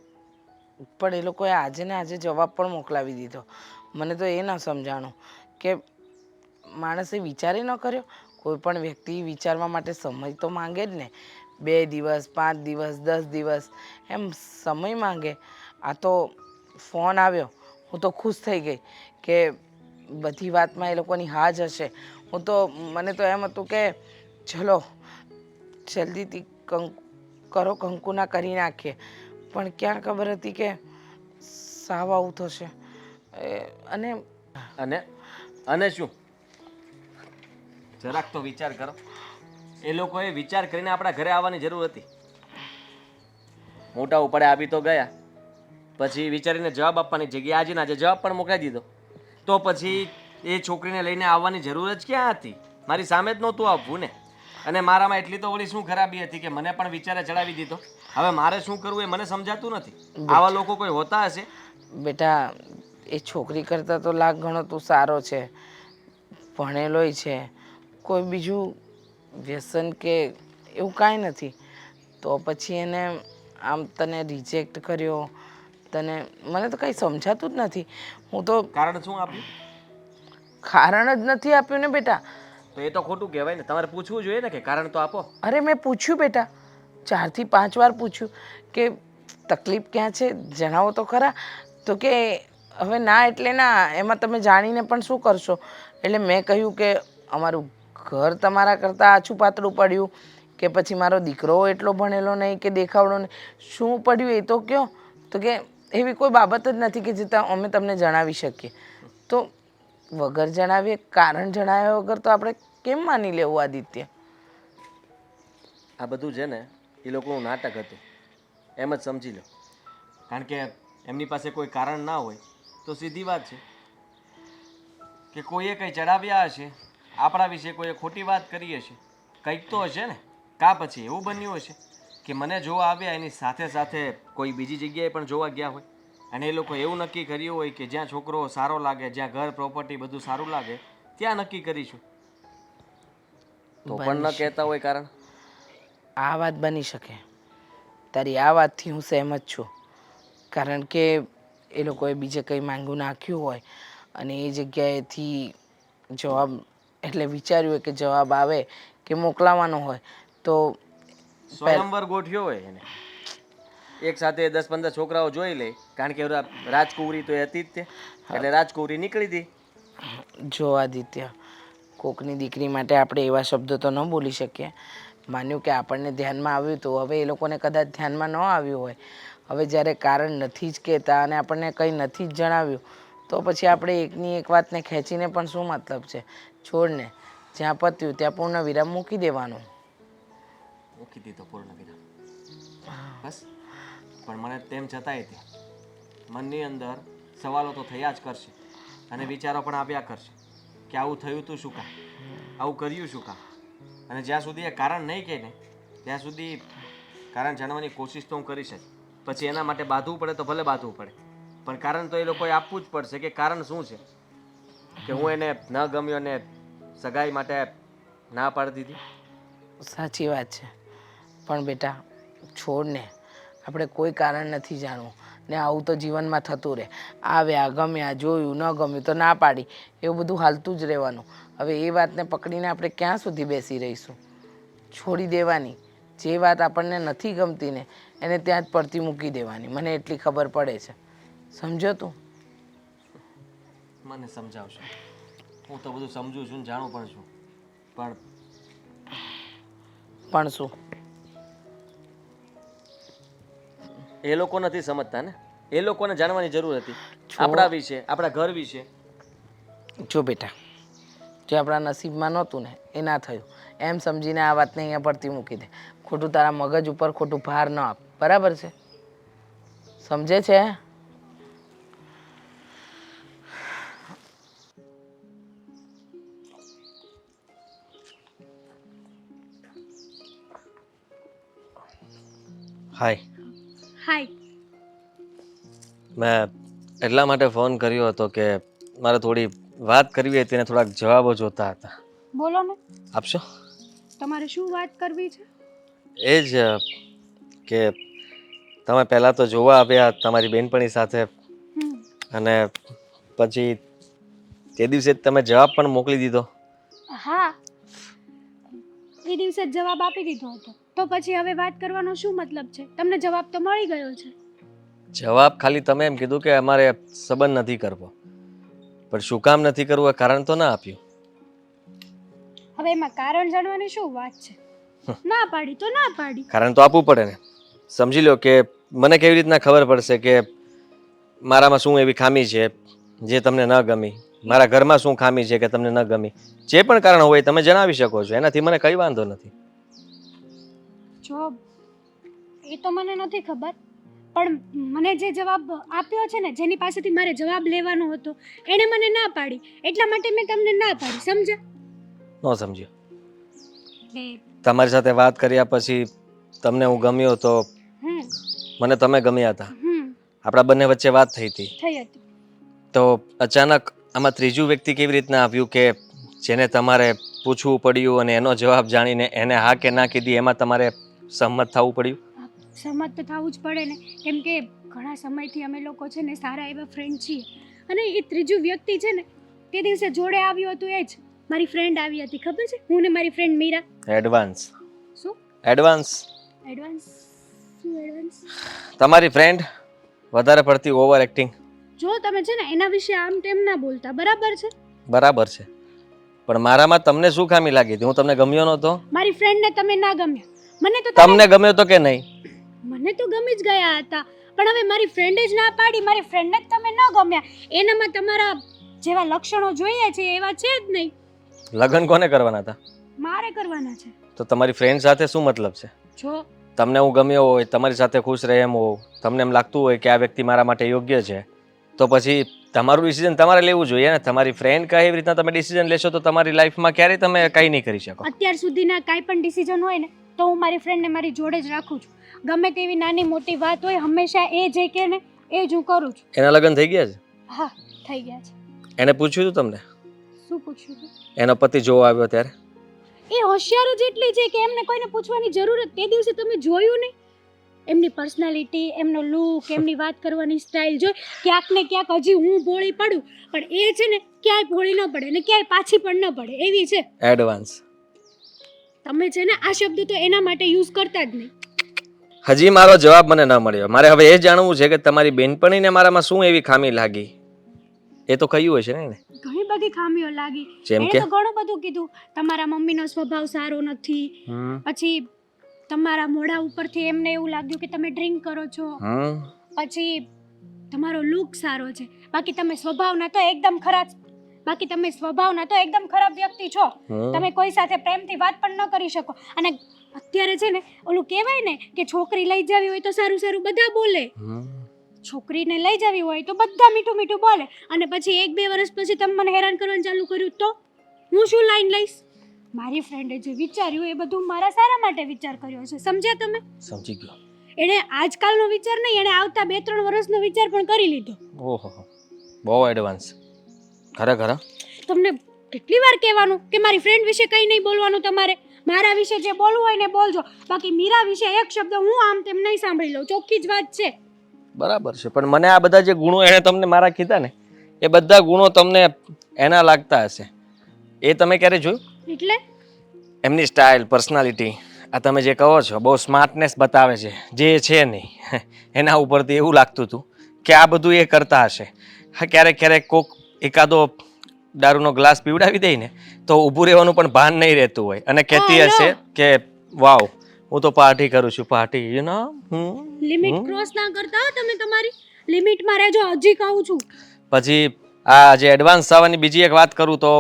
પણ એ લોકોએ આજે ને આજે જવાબ પણ મોકલાવી દીધો. મને તો એ ના સમજાણું કે માણસે વિચારે ન કર્યો? કોઈ પણ વ્યક્તિ વિચારવા માટે સમય તો માંગે જ ને. 2 દિવસ, 5 દિવસ, 10 દિવસ એમ સમય માંગે. આ તો ફોન આવ્યો, હું તો ખુશ થઈ ગઈ કે બધી વાતમાં એ લોકોની હા જ હશે. મને તો એમ હતું કે ચલો જલ્દીથી કરો કંકુના કરી નાખીએ. પણ ક્યાં ખબર હતી કે સાવ આવું થશે. અને અને શું? જરાક તો વિચાર કરો. એ લોકોએ વિચાર કરીને આપણા ઘરે આવવાની જરૂર હતી. મોટા ઉપાડે આવી તો ગયા, પછી વિચારીને જવાબ આપવાની જગ્યાએ આજે ને આજે જવાબ પણ મોકલાઈ દીધો. તો પછી એ છોકરીને લઈને આવવાની જરૂર જ ક્યાં હતી? મારી સામે જ નહોતું આવવું ને. અને મારામાં એટલી તો ઓલી શું ખરાબી હતી કે મને પણ વિચારે ચડાવી દીધો. હવે મારે શું કરવું એ મને સમજાતું નથી. આવા લોકો કોઈ હોતા હશે? બેટા, એ છોકરી કરતાં તો લાખ ગણો તું સારો છે, ભણેલોય છે, કોઈ બીજું વ્યસન કે એવું કાંઈ નથી. તો પછી એને આમ તને રિજેક્ટ કર્યો, મને તો કંઈ સમજાતું જ નથી. હું તો કારણ શું આપ્યું? કારણ જ નથી આપ્યું ને બેટા. તો એ તો ખોટું કહેવાય ને. તમારે પૂછવું જોઈએ ને કે કારણ તો આપો. અરે મેં પૂછ્યું બેટા, 4 થી 5 વાર પૂછ્યું કે તકલીફ ક્યાં છે જણાવો તો ખરા. તો કે હવે ના એટલે ના, એમાં તમે જાણીને પણ શું કરશો. એટલે મેં કહ્યું કે અમારું ઘર તમારા કરતાં આછું પાતળું પડ્યું કે પછી મારો દીકરો એટલો ભણેલો નહીં કે દેખાવડો નહીં, શું પડ્યું એ તો કહો. તો કે એવી કોઈ બાબત જ નથી કે જે અમે તમને જણાવી શકીએ. તો વગર જણાવીએ, કારણ જણાવ્યા વગર તો આપણે કેમ માની લેવું આદિત્ય? આ બધું છે ને એ લોકોનું નાટક હતું, એમ જ સમજી લો. કારણ કે એમની પાસે કોઈ કારણ ના હોય તો સીધી વાત છે કે કોઈએ કંઈ ચડાવ્યા હશે, આપણા વિશે કોઈએ ખોટી વાત કરી હશે, કંઈક તો હશે ને. કાં પછી એવું બન્યું હશે કે મને જોવા આવ્યા એની સાથે સાથે કોઈ બીજી જગ્યાએ પણ જોવા ગયા હોય, અને એ લોકો એવું નક્કી કર્યું હોય કે જ્યાં છોકરો સારો લાગે, જ્યાં ઘર પ્રોપર્ટી બધું સારું લાગે ત્યાં નક્કી કરીશું. તો પણ ન કહેતા હોય કારણ. આ વાત બની શકે. તારી આ વાતથી હું સહેમત છું. કારણ કે એ લોકોએ બીજે કંઈ માંગુ નાખ્યું હોય અને એ જગ્યાએથી જવાબ એટલે વિચાર્યું હોય કે જવાબ આવે કે મોકલાવાનો હોય તો સ્વયંવર ગોઠ્યો હોય એને. એક સાથે 10-15 છોકરાઓ જોઈ લે. કારણ કે રાજકુંવરી તો એ હતી જ તે, એટલે રાજકુંવરી નીકળી હતી. જો આદિત્ય, કોકની દીકરી માટે આપણે એવા શબ્દો તો ન બોલી શકીએ. માન્યું કે આપણને ધ્યાનમાં આવ્યું તો હવે એ લોકોને કદાચ ધ્યાનમાં ન આવ્યું હોય. હવે જ્યારે કારણ નથી જ કહેતા અને આપણને કંઈ નથી જ જણાવ્યું તો પછી આપણે એકની એક વાતને ખેંચીને પણ શું મતલબ છે? છોડને, જ્યાં પત્યું ત્યાં પૂર્ણ વિરામ મૂકી દેવાનું. મૂકી દીધો પૂર્ણ વિરામ, બસ. પણ મને તેમ છતાંય તે મનની અંદર સવાલો તો થયા જ કરશે અને વિચારો પણ આવ્યા કરશે કે આવું થયું તું શું કામ, આવું કર્યું શું કામ. અને જ્યાં સુધી એ કારણ નહીં કહે ને ત્યાં સુધી કારણ જાણવાની કોશિશ તો હું કરીશ જ. પછી એના માટે બાંધવું પડે તો ભલે બાંધવું પડે, પણ કારણ તો એ લોકોએ આપવું જ પડશે કે કારણ શું છે કે હું એને ન ગમ્યો ને સગાઈ માટે ના પાડી દીધી. સાચી વાત છે. પણ બેટા છોડને, આપણે કોઈ કારણ નથી જાણવું ને આવું તો જીવનમાં થતું રહે. આવ્યા, ગમ્યા, જોયું, ન ગમ્યું તો ના પાડી, એવું બધું હાલતું જ રહેવાનું. હવે એ વાતને પકડીને આપણે ક્યાં સુધી બેસી રહીશું? છોડી દેવાની. જે વાત આપણને નથી ગમતી ને એને ત્યાં જ પડતી મૂકી દેવાની. મને એટલી ખબર પડે છે, સમજો તું? મને સમજાવશો? હું તો બધું સમજું છું ને જાણું પણ છું, પણ શું? એ લોકો નથી સમજતા ને. એ લોકોને જાણવાની જરૂર હતી આપણા વિશે, આપણા ઘર વિશે. જો બેટા, જે આપણા નસીબમાં નહોતું ને એ ના થયું એમ સમજીને આ વાતને અહીંયા પડતી મૂકી દે. ખોટું તારા મગજ ઉપર ખોટું ભાર ન આપ, બરાબર છે? સમજે છે? હાય. હાય. મેં એટલા માટે ફોન કર્યો હતો કે મારે થોડી વાત કરવી હતી અને થોડાક જવાબો જોતા હતા. બોલો ને, આપશો? તમારે શું વાત કરવી છે? એ જ કે તમે પહેલાં તો જોવા આવ્યા તમારી બેનપણી સાથે, અને પછી તે દિવસે જ તમે જવાબ પણ મોકલી દીધો. હા, એ દિવસે જ જવાબ આપી દીધો હતો. તો પછી હવે વાત કરવાનો શું મતલબ છે? તમને જવાબ તો મળી ગયો છે. જવાબ ખાલી તમે એમ કીધું કે અમારે સંબંધ નથી કરવો, પણ શું કામ નથી કરવું એ કારણ તો ના આપ્યું. હવે એમાં કારણ જાણવાની શું વાત છે? ના પાડી તો ના પાડી. કારણ તો આપવું પડે ને. સમજી લો કે મને કેવી રીતના ખબર પડશે કે મારામાં શું એવી ખામી છે જે તમને ન ગમી, મારા ઘરમાં શું ખામી છે કે તમને ન ગમી. જે પણ કારણ હોય તમે જણાવી શકો છો, એનાથી મને કઈ વાંધો નથી. જો એ તો મને નથી ખબર, પણ મને જે જવાબ આપ્યો છે ને, જેની પાસેથી મારે જવાબ લેવાનો હતો, એણે મને ના પાડી, એટલા માટે મેં તમને ના પાડી. સમજ્યા? ન સમજ્યો. એટલે તમારી સાથે વાત કર્યા પછી તમને હું ગમ્યો તો મને તમે ગમ્યા હતા, આપણા બંને વચ્ચે વાત થઈ હતી. થઈ હતી. તો અચાનક આમાં ત્રીજું વ્યક્તિ કેવી રીતના આવ્યું કે જેને તમારે પૂછવું પડ્યું અને એનો જવાબ જાણીને એને હા કે ના કીધી, એમાં તમારે સહમત થવું પડ્યું? સહમત તો થવું જ પડે ને, કેમ કે ઘણા સમયથી અમે લોકો છે ને સારા એવા ફ્રેન્ડ છીએ. અને એ ત્રીજું વ્યક્તિ છે ને, તે દિવસે જોડે આવ્યું હતું, એ જ મારી ફ્રેન્ડ આવી હતી. ખબર છે? હું ને મારી ફ્રેન્ડ મીરા. એડવાન્સ. શું એડવાન્સ? એડવાન્સ? શું એડવાન્સ? તમારી ફ્રેન્ડ વધારે પડતી ઓવર એક્ટિંગ. જો તમે છે ને એના વિશે આમ તેમ ના બોલતા, બરાબર છે? બરાબર છે, પણ મારામાં તમને શું ખામી લાગી હતી? હું તમને ગમ્યો નહોતો? મારી ફ્રેન્ડને તમે ના ગમ્યા. મને તો તમને ગમ્યો તો કે નહીં? મને તો ગમી જ ગયા હતા, પણ હવે મારી ફ્રેન્ડે જ ના પાડી, મારી ફ્રેન્ડને જ તમે ન ગમ્યા. એનામાં તમારા જેવા લક્ષણો જોઈએ છે એવા છે જ નહીં. લગ્ન કોને કરવાના હતા? મારે કરવાના છે. તો તમારી ફ્રેન્ડ સાથે શું મતલબ છે? જો તમને હું ગમ્યો હોય, તમારી સાથે ખુશ રહે એમ હોઉં, તમને એમ લાગતું હોય કે આ વ્યક્તિ મારા માટે યોગ્ય છે, તો પછી તમારું ડિસિઝન તમારે લેવું જોઈએ ને. તમારી ફ્રેન્ડ કહે એવી રીતના તમે ડિસિઝન લેશો તો તમારી લાઈફમાં ક્યારેય તમે કંઈ નહીં કરી શકો. અત્યાર સુધીના કાંઈ પણ ડિસિઝન હોય ને, તો હું મારી ફ્રેન્ડને મારી જોડે જ રાખું છું. ગમે તેવી નાની મોટી વાત હોય, હંમેશા એ જે કહે ને એ જ હું કરું છું. એના લગ્ન થઈ ગયા છે? હા, થઈ ગયા છે. એને પૂછ્યું હતું તમને? શું પૂછ્યું હતું? એનો પતિ જોવા આવ્યો ત્યારે? એ હોશિયાર જ એટલી છે કે એમને કોઈને પૂછવાની જરૂર જ. તે દિવસે તમે જોયું નહીં? એમની પર્સનાલિટી, એમનો લુક, એમની વાત કરવાની સ્ટાઇલ જોઈ ક્યાંક ને ક્યાંક હજી હું ભોળી પડું, પણ એ છે ને ક્યાંય ભોળી ન પડે ને ક્યાંય પાછી પણ ન પડે, એવી છે. એડવાન્સ. તમે છે ને આ શબ્દ તો એના માટે યુઝ કરતા જ નહીં. હજી મારો જવાબ મને ન મળ્યો. મારે હવે એ જાણવું છે કે તમારી બેનપણીને મારામાં શું એવી ખામી લાગી? એ તો કહ્યું હશે ને એને? ઘણી બધી ખામીઓ લાગી. જેમ એણે કે? તો ઘણું બધું કીધું. તમારા મમ્મીનો સ્વભાવ સારો નથી, પછી તમારા મોઢા ઉપરથી એમને એવું લાગ્યું કે તમે ડ્રિંક કરો છો, પછી તમારો લુક સારો છે, બાકી તમે સ્વભાવના તો એકદમ ખરાબ વ્યક્તિ છો. તમે કોઈ સાથે પ્રેમથી વાત પણ ન કરી શકો. અને અત્યારે છે ને ઓલું કહેવાય ને કે છોકરી લઈ જવી હોય તો સારું સારું બધા બોલે, છોકરીને લઈ જવી હોય તો બધા મીઠું મીઠું બોલે, અને પછી 1-2 વર્ષ પછી તમે મને હેરાન કરવાનું ચાલુ કર્યું તો હું શું લાઈન લઈશ? મારી ફ્રેન્ડે જે વિચાર્યું એ બધું મારા સારા માટે વિચાર કર્યો છે. સમજ્યા તમે? સમજી ગયો. એણે આજકાલનો વિચાર નહીં, એણે આવતા 2-3 વર્ષનો વિચાર પણ કરી લીધો. ઓહો, બહુ એડવાન્સ. ખરેખર. તમને કેટલી વાર કહેવાનું કે મારી ફ્રેન્ડ વિશે કંઈ નહીં બોલવાનું તમારે. મારા વિશે જે બોલવું હોય ને બોલજો, બાકી મીરા વિશે એક શબ્દ હું આમ તેમ નહીં સાંભળી લઉં. ચોખ્ખી જ વાત છે. બરાબર છે, પણ મને આ બધા જે ગુણો એણે તમને મારા કીધા ને, એ બધા ગુણો તમને એના લાગતા હશે. એ તમે ક્યારે જોયું? એટલે એમની સ્ટાઇલ, પર્સનાલિટી, આ તમે જે કહો છો બહુ સ્માર્ટનેસ બતાવે છે, જે છે નહીં એના ઉપરથી એવું લાગતું હતું કે આ બધું એ કરતા હશે. હા, ક્યારેક ક્યારેક કોક એકાદો દારૂનો ગ્લાસ પીવડાવી દે ને તો ઊભું રહેવાનું પણ ભાન નહીં રહેતું હોય, અને કહેતી હશે કે વાવ હું તો પાર્ટી કરું છું, party you know. Limit cross ના કરતા હો તમે. તમારી લિમિટમાં રહેજો, હજી કહું છું. પછી આ જે એડવાન્સ થવાની બીજી એક વાત કરું તો,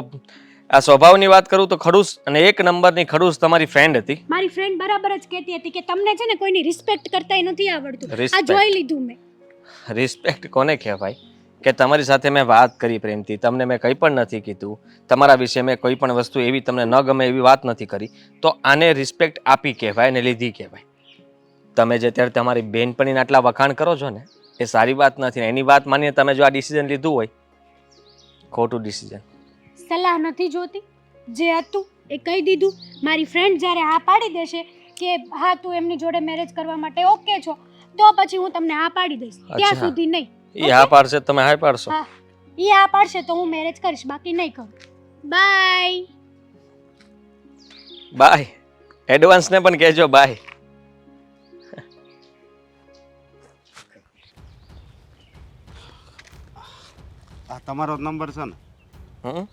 આ સ્વભાવની વાત કરું તો ખડૂસ, અને 1 નંબરની ખડૂસ તમારી ફ્રેન્ડ હતી. મારી ફ્રેન્ડ બરાબર જ કહેતી હતી કે તમને છે ને કોઈની રિસ્પેક્ટ કરતાય નથી આવડતું. આ Respect. જોઈ લીધું મેં. રિસ્પેક્ટ કોને કહેવાય? કે તમારી સાથે મેં વાત કરી પ્રેમથી, તમને મેં કંઈ પણ નથી કીધું, તમારા વિશે મેં કોઈ પણ વસ્તુ એવી તમને ન ગમે એવી વાત નથી કરી, તો આને રિસ્પેક્ટ આપી કહેવાય ને લીધી કહેવાય. તમે જે અત્યારે તમારી બેનપણીના આટલા વખાણ કરો છો ને એ સારી વાત નથી, ને એની વાત માનીને તમે જો આ ડિસિઝન લીધું હોય, ખોટું ડિસિઝન. સલાહ નથી જોતી, જે હતું એ કહી દીધું. મારી ફ્રેન્ડ જ્યારે હા પાડી દેશે કે હા તું એમની જોડે મેરેજ કરવા માટે ઓકે છો, તો પછી હું તમને હા પાડી દઈશ. ત્યાં અચ્છા. સુધી નહીં. એ હા પાડશે તમે હા પાડશો? હા. એ આ પાડશે તો હું મેરેજ કરીશ, બાકી નહીં કરું. બાય. બાય. એડવાન્સને પણ કહેજો બાય. આ તમારો નંબર છે ને? હમ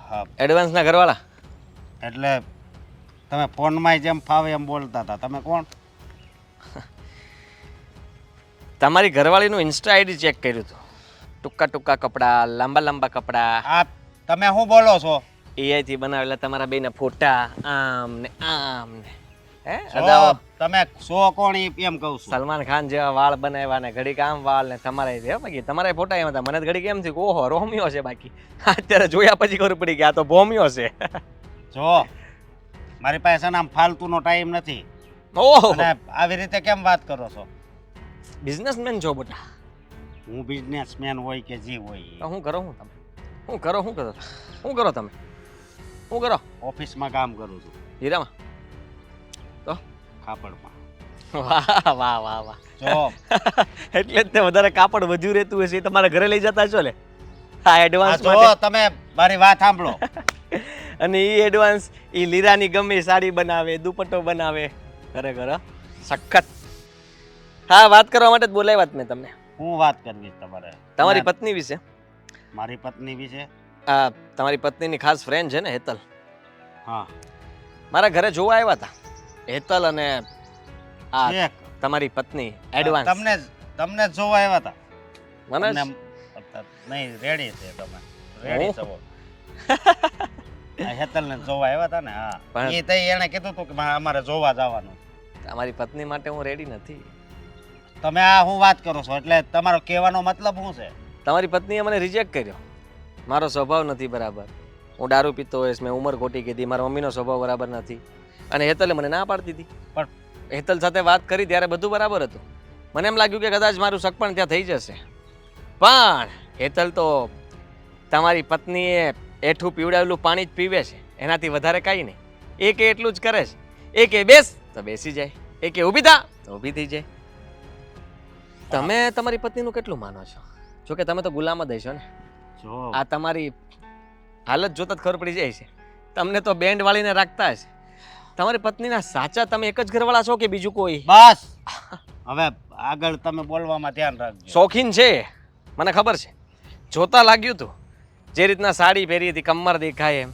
હા. એડવાન્સના ઘરવાળા? એટલે તમે ફોનમાં જેમ ફાવે એમ બોલતા હતા. તમે કોણ? તમારી ઘરવાળીનું ઇન્સ્ટા આઈડી ચેક કર્યું હતું. ટૂંકા ટૂંકા કપડાં, લાંબા લાંબા કપડાં, આ તમે શું બોલો છો? AI થી બનાવેલા તમારા બેના ફોટા, આમ ને આમ ને હે જો, અદાઓ તમે છો કોણ ઈ એમ કહું છું. સલમાન ખાન જેવા વાળ બનાવ્યા ને ઘડીક આમ વાળ ને તમારે છે બાકી તમારા ફોટા એમ હતા. મને તો ઘડીક એમ થયું કે ઓહો રોમિયો છે, બાકી અત્યારે જોયા પછી ખબર પડી કે આ તો ભોમિયો છે. જો મારી પાસે છે ને આમ ફાલતુનો ટાઈમ નથી. ઓહો અને આવી રીતે કેમ વાત કરો છો? બિઝનેસમેન છો બેટા. હું બિઝનેસમેન હોય કે જે હોય તો શું કરો તમે? શું કરો તમે? શું કરો? ઓફિસમાં કામ કરું છું, હીરામાં? કાપડમાં. વાહ વાહ વાહ વાહ. જો એટલે જ તે વધારે કાપડ વધ્યું રહેતું હશે એ તમારા ઘરે લઈ જતા છો લે આ આ એડવાન્સ જો માટે. તમે મારી વાત સાંભળો. અને એ એડવાન્સ એ લીરાની ગમે સાડી બનાવે, દુપટ્ટો બનાવે, ખરેખર હં? સખત. હા, વાત કરવા માટે જ બોલાવ્યા મેં તમને. હું વાત કરવી છે તમારે? તમારી પત્ની વિશે. મારી પત્ની વિશે? આ તમારી પત્નીની ખાસ ફ્રેન્ડ છે ને હેતલ, હા. મારા ઘરે જોવા આવ્યા હતા. હેતલ અને આ છેક. તમારી પત્ની એડવાન્સ. તમને જ જોવા આવ્યા હતા? મને જ? નહીં, રેડી છે તમે. ઓહ. રેડી છો. આ હેતલને જોવા આવ્યા હતા ને? હા. પણ- એ તઈ એણે કીધું હતું કે અમારે જોવા જવાનું. તમારી પત્ની માટે હું રેડી નથી. તમે આ હું વાત કરો છો? એટલે તમારો કહેવાનો મતલબ શું છે? તમારી પત્નીએ મને રિજેક્ટ કર્યો. મારો સ્વભાવ નથી બરાબર, હું દારૂ પીતો હોઈશ, મેં ઉંમર ખોટી કીધી, મારા મમ્મીનો સ્વભાવ બરાબર નથી, અને હેતલે મને ના પાડતી હતી. પણ હેતલ સાથે વાત કરી ત્યારે બધું બરાબર હતું. મને એમ લાગ્યું કે કદાચ મારું સગપણ ત્યાં થઈ જશે. પણ હેતલ તો તમારી પત્નીએ એઠું પીવડાવેલું પાણી જ પીવે છે, એનાથી વધારે કાંઈ નહીં. એકે એટલું જ કરે છે. એકે બેસ તો બેસી જાય, એકે ઊભી થા તો ઊભી થઈ જાય. તમે તમારી પત્નીનું કેટલું માનો છો? જોકે તમે તો ગુલામ જ હશો ને. જો આ તમારી હાલત જોતા જ ખબર પડી જાય છે. તમને તો બેન્ડ વાળીને રાખતા હશે. તમારી પત્નીના સાચા તમે એક જ ઘરવાળા છો કે બીજું કોઈ? બસ હવે આગળ તમે બોલવામાં ધ્યાન રાખજો. શોખીન છે, મને ખબર છે. જોતા લાગ્યું હતું જે રીતના સાડી પહેરી હતી, કમર દેખાય એમ,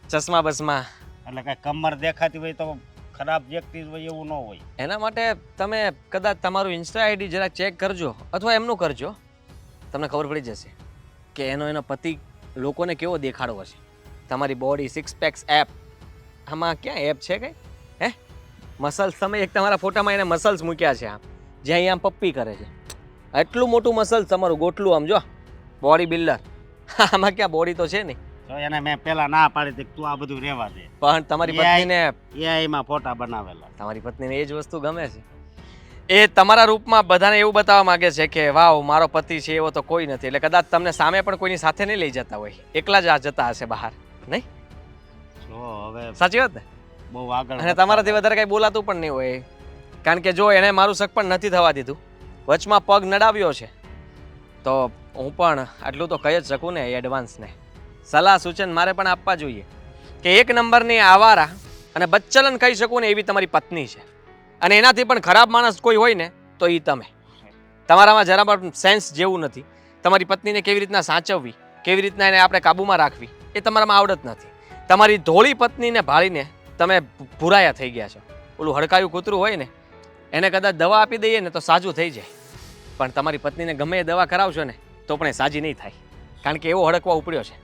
ચશ્મા બસમાં. એટલે કઈ કમર દેખાતી હોય તો ખરાબ વ્યક્તિ જ હોય એવું ન હોય. એના માટે તમે કદાચ તમારું ઇન્સ્ટા આઈડી જરાક ચેક કરજો, અથવા એમનું કરજો. તમને ખબર પડી જશે કે એનો પતિ લોકોને કેવો દેખાડવો છે. તમારી બોડી, સિક્સ પેક્સ એપ, આમાં ક્યાં એપ છે કંઈ? હે મસલ્સ, તમે એક તમારા ફોટામાં એને મસલ્સ મૂક્યા છે આમ, જે અહીંયા આમ પપ્પી કરે છે. એટલું મોટું મસલ્સ તમારું ગોટલું આમ જો, બોડી બિલ્ડર. આમાં ક્યાં બોડી તો છે નહીં. તો એને મેં પેલા ના પાડી હતી કે તું આ બધું રહેવા દે. પણ તમારી પત્નીને, એઆઈમાં ફોટા બનાવેલા. તમારી પત્નીને એ જ વસ્તુ ગમે છે. એ તમારા રૂપમાં બધાને એવું બતાવવા માંગે છે કે વાવ મારો પતિ છે એવો તો કોઈ નથી. એટલે કદાચ તમને સામે પણ કોઈની સાથે નહીં લઈ જતા હોય, એકલા જ આ જતા હશે બહાર, નહીં? જો હવે સાચી વાત ને? બહુ આગળ અને તમારાથી વધારે કંઈ બોલાતું પણ નહીં હોય, કારણ કે જો એણે મારું શક પણ નથી થવા દીધું, વચમાં પગ નડાવ્યો છે. તો હું પણ આટલું તો કહી જ શકું ને એડવાન્સને. સલાહ સૂચન મારે પણ આપવા જોઈએ કે એક નંબરની આવારા અને બચ્ચલન કહી શકું ને એવી તમારી પત્ની છે. અને એનાથી પણ ખરાબ માણસ કોઈ હોય ને તો એ તમે. તમારામાં જરા પણ સેન્સ જેવું નથી. તમારી પત્નીને કેવી રીતના સાચવવી, કેવી રીતના એને આપણે કાબૂમાં રાખવી, એ તમારામાં આવડત નથી. તમારી ધોળી પત્નીને ભાળીને તમે ભૂરાયા થઈ ગયા છો. ઓલું હડકાયું કૂતરું હોય ને, એને કદાચ દવા આપી દઈએ ને તો સાજું થઈ જાય. પણ તમારી પત્નીને ગમે એ દવા કરાવશો ને તો પણ એ સાજી નહીં થાય, કારણ કે એવો હડકવા ઉપડ્યો છે.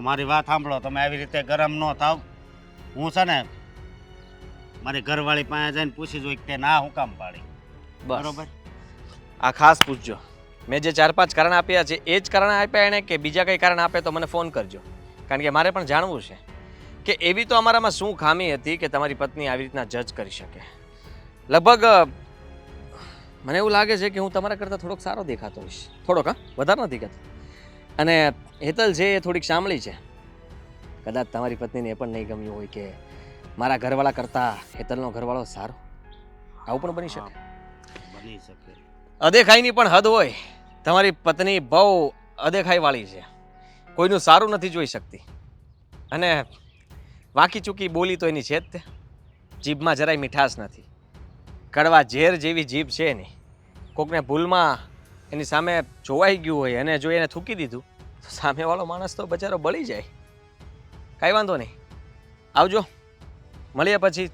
મારી વાત સાંભળો, તમે આવી રીતે ગરમ ન થાવ. હું છે ને મારી ઘરવાળી પાસે જઈને પૂછી જોઈ કે ના હું કામ પાડી. બરોબર? આ ખાસ પૂછજો. મેં જે 4-5 કારણ આપ્યા છે એ જ કારણ આપ્યા એને કે બીજા કંઈ કારણ આપે તો મને ફોન કરજો, કારણ કે મારે પણ જાણવું છે કે એવી તો અમારામાં શું ખામી હતી કે તમારી પત્ની આવી રીતના જજ કરી શકે. લગભગ મને એવું લાગે છે કે હું તમારા કરતાં થોડોક સારો દેખાતો હોઈશ. થોડોક, હા, વધારે નથી કહેતો. અને હેતલ છે એ થોડીક સાંભળી છે. કદાચ તમારી પત્નીને એ પણ નહીં ગમ્યું હોય કે મારા ઘરવાળા કરતાં હેતલનો ઘરવાળો સારો. આવું પણ બની શકે. બની શકે. અદેખાઈની પણ હદ હોય. તમારી પત્ની બહુ અદેખાઈવાળી છે, કોઈનું સારું નથી જોઈ શકતી, અને વાંકી ચૂકી બોલી તો એની છે જ તે. જીભમાં જરાય મીઠાશ નથી, કડવા ઝેર જેવી જીભ છે એની. કોકને ભૂલમાં એની સામે જોવાઈ ગયું હોય અને જો એને થૂકી દીધું તો સામેવાળો માણસ તો બચારો બળી જાય. કાંઈ વાંધો નહીં, આવજો, મળીએ પછી.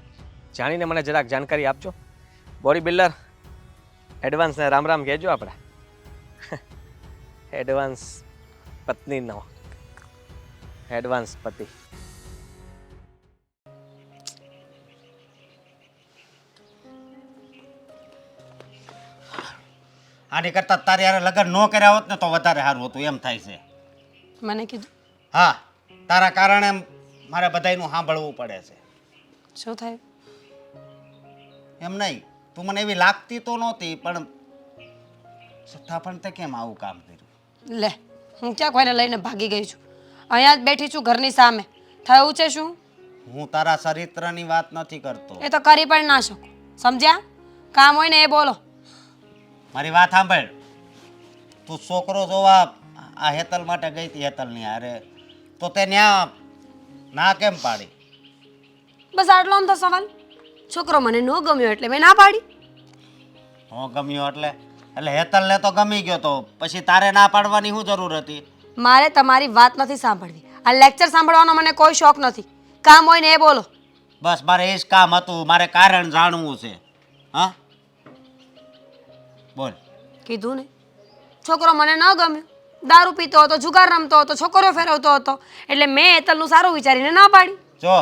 જાણીને મને જરાક જાણકારી આપજો. બોડી બિલ્ડર એડવાન્સને રામ રામ કહેજો આપણે. એડવાન્સ પત્નીનો એડવાન્સ પતિ. આની કરતાં તારે યાર લગ્ન ન કર્યા હોત ને તો વધારે સારું હતું એમ થાય છે. મને કીધું હા, તારા કારણે મારે બધાયનું સાંભળવું પડે છે. શું થયું? એમ નહીં, તું મને એવી લાગતી તો નહોતી, પણ છતાં પણ તે કેમ આવું કામ કર્યું? લે, હું ક્યાં કોઈને લઈને ભાગી ગઈ છું? અહીંયા જ બેઠી છું ઘરની સામે. થયું છે શું? હું તારા ચરિત્રની વાત નથી કરતો. એ તો કરી પણ ના શકો, સમજ્યા? કામ હોય ને એ બોલો. મારી વાત સાંભળ. તું છોકરો જોવા આ હેતલ માટે ગઈ હતી હેતલની હારે, તો તે ન્યા ના કેમ પાડી? બસ આટલો આમ તો સવાલ. છોકરો મને ન ગમ્યો એટલે મેં ના પાડી. ન ગમ્યો એટલે હેતલને તો ગમી ગયો, તો પછી તારે ના પાડવાની શું જરૂર હતી? મારે તમારી વાત નથી સાંભળવી. આ લેક્ચર સાંભળવાનો મને કોઈ શોખ નથી. કામ હોય ને એ બોલો. બસ મારે એ જ કામ હતું, મારે કારણ જાણવું છે. હા, બોલ. કીધું ને, છોકરો મને ન ગમ્યો, દારૂ પીતો હતો, જુગાર રમતો હતો, છોકરો ફેરવતો હતો, એટલે મેં હેતલનું સારું વિચારીને ના પાડી. જો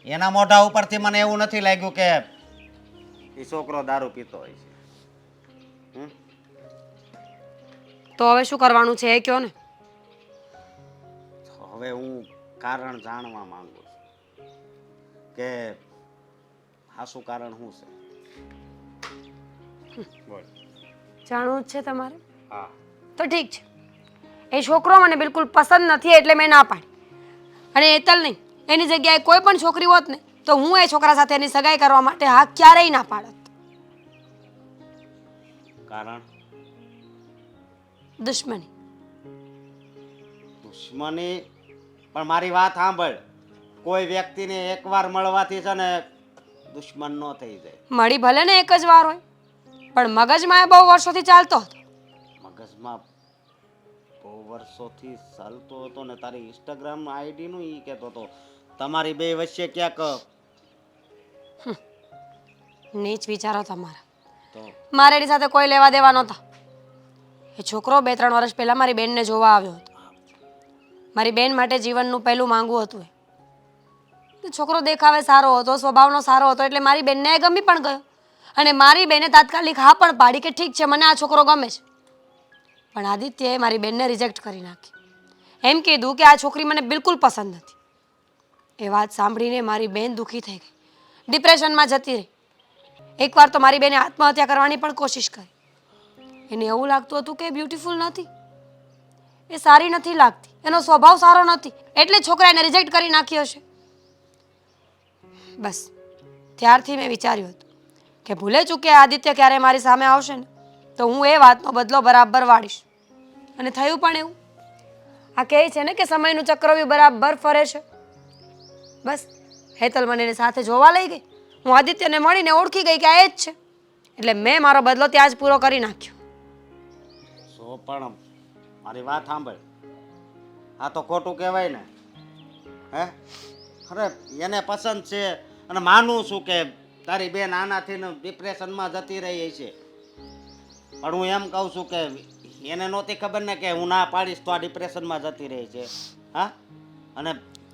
એના મોઢા ઉપરથી મને એવું નથી લાગ્યું કે એ છોકરો દારૂ પીતો હોય છે. તો હવે શું કરવાનું છે એ કહો ને. તો હવે હું કારણ જાણવા માંગુ છું કે હાસું કારણ શું છે. બોલ. જાણવું જ છે તમારે? હા. તો ઠીક છે. એ છોકરો મને બિલકુલ પસંદ નથી એટલે મેં ના પાડી. અને હેતલ નહીં, એની જગ્યાએ કોઈ પણ છોકરી હોત ને તો હું એ છોકરા સાથે એની સગાઈ કરવા માટે હા ક્યારેય ના પાડત. કારણ? દુશ્મની. દુશ્મની? પણ મારી વાત સાંભળ, કોઈ વ્યક્તિને એકવાર મળવાથી છે ને દુશ્મન ન થઈ જાય. મળી ભલે ને એક જ વાર હોય, પણ મગજમાં એ બહુ વર્ષોથી ચાલતો હતો. મગજમાં બહુ વર્ષોથી ચાલતો હતો ને? તારી ઇન્સ્ટાગ્રામ આઈડી નું ઈ કહેતો હતો તમારી બે વચ્ચે ક્યાંક. નીચ વિચારો તમારા. તો મારે એની સાથે કોઈ લેવા દેવા નહોતા. એ છોકરો 2-3 વર્ષ પહેલા મારી બેનને જોવા આવ્યો હતો. મારી બેન માટે જીવનનું પહેલું માંગવું હતું એ. છોકરો દેખાવે સારો હતો, સ્વભાવનો સારો હતો, એટલે મારી બેનને એ ગમી પણ ગયો. અને મારી બેને તાત્કાલિક હા પણ પાડી કે ઠીક છે, મને આ છોકરો ગમે છે. પણ આદિત્યએ મારી બેનને રિજેક્ટ કરી નાખી. એમ કીધું કે આ છોકરી મને બિલકુલ પસંદ નથી. એ વાત સાંભળીને મારી બેન દુઃખી થઈ ગઈ, ડિપ્રેશનમાં જતી રહી. એકવાર તો મારી બેને આત્મહત્યા કરવાની પણ કોશિશ કરી. એને એવું લાગતું હતું કે એ બ્યુટીફુલ નથી, એ સારી નથી લાગતી, એનો સ્વભાવ સારો નથી, એટલે છોકરા એને રિજેક્ટ કરી નાખ્યો છે. બસ ત્યારથી મેં વિચાર્યું હતું કે ભૂલે ચૂકે આદિત્ય ક્યારે મારી સામે આવશે ને તો હું એ વાતનો બદલો બરાબર વાળીશ. અને થયું પણ એવું. આ કહે છે ને કે સમયનું ચક્રવ્યૂહ બરાબર ફરે છે. બસ હેતલ મને એની સાથે જોવા લઈ ગઈ. હું આદિત્યને મળીને ઓળખી ગઈ કે આ એ જ છે, એટલે મેં મારો બદલો ત્યાં જ પૂરો કરી નાખ્યો. સો પણ મારી વાત સાંભળ, આ તો ખોટું કહેવાય ને. હે, અરે એને પસંદ છે અને માનું છું કે તારી બેન આનાથી ડિપ્રેશનમાં જતી રહી છે, પણ હું એમ કહું છું કે એને નહોતી ખબર ને કે હું ના પાડીશ તો આ ડિપ્રેશનમાં જતી રહી છે. હા, અને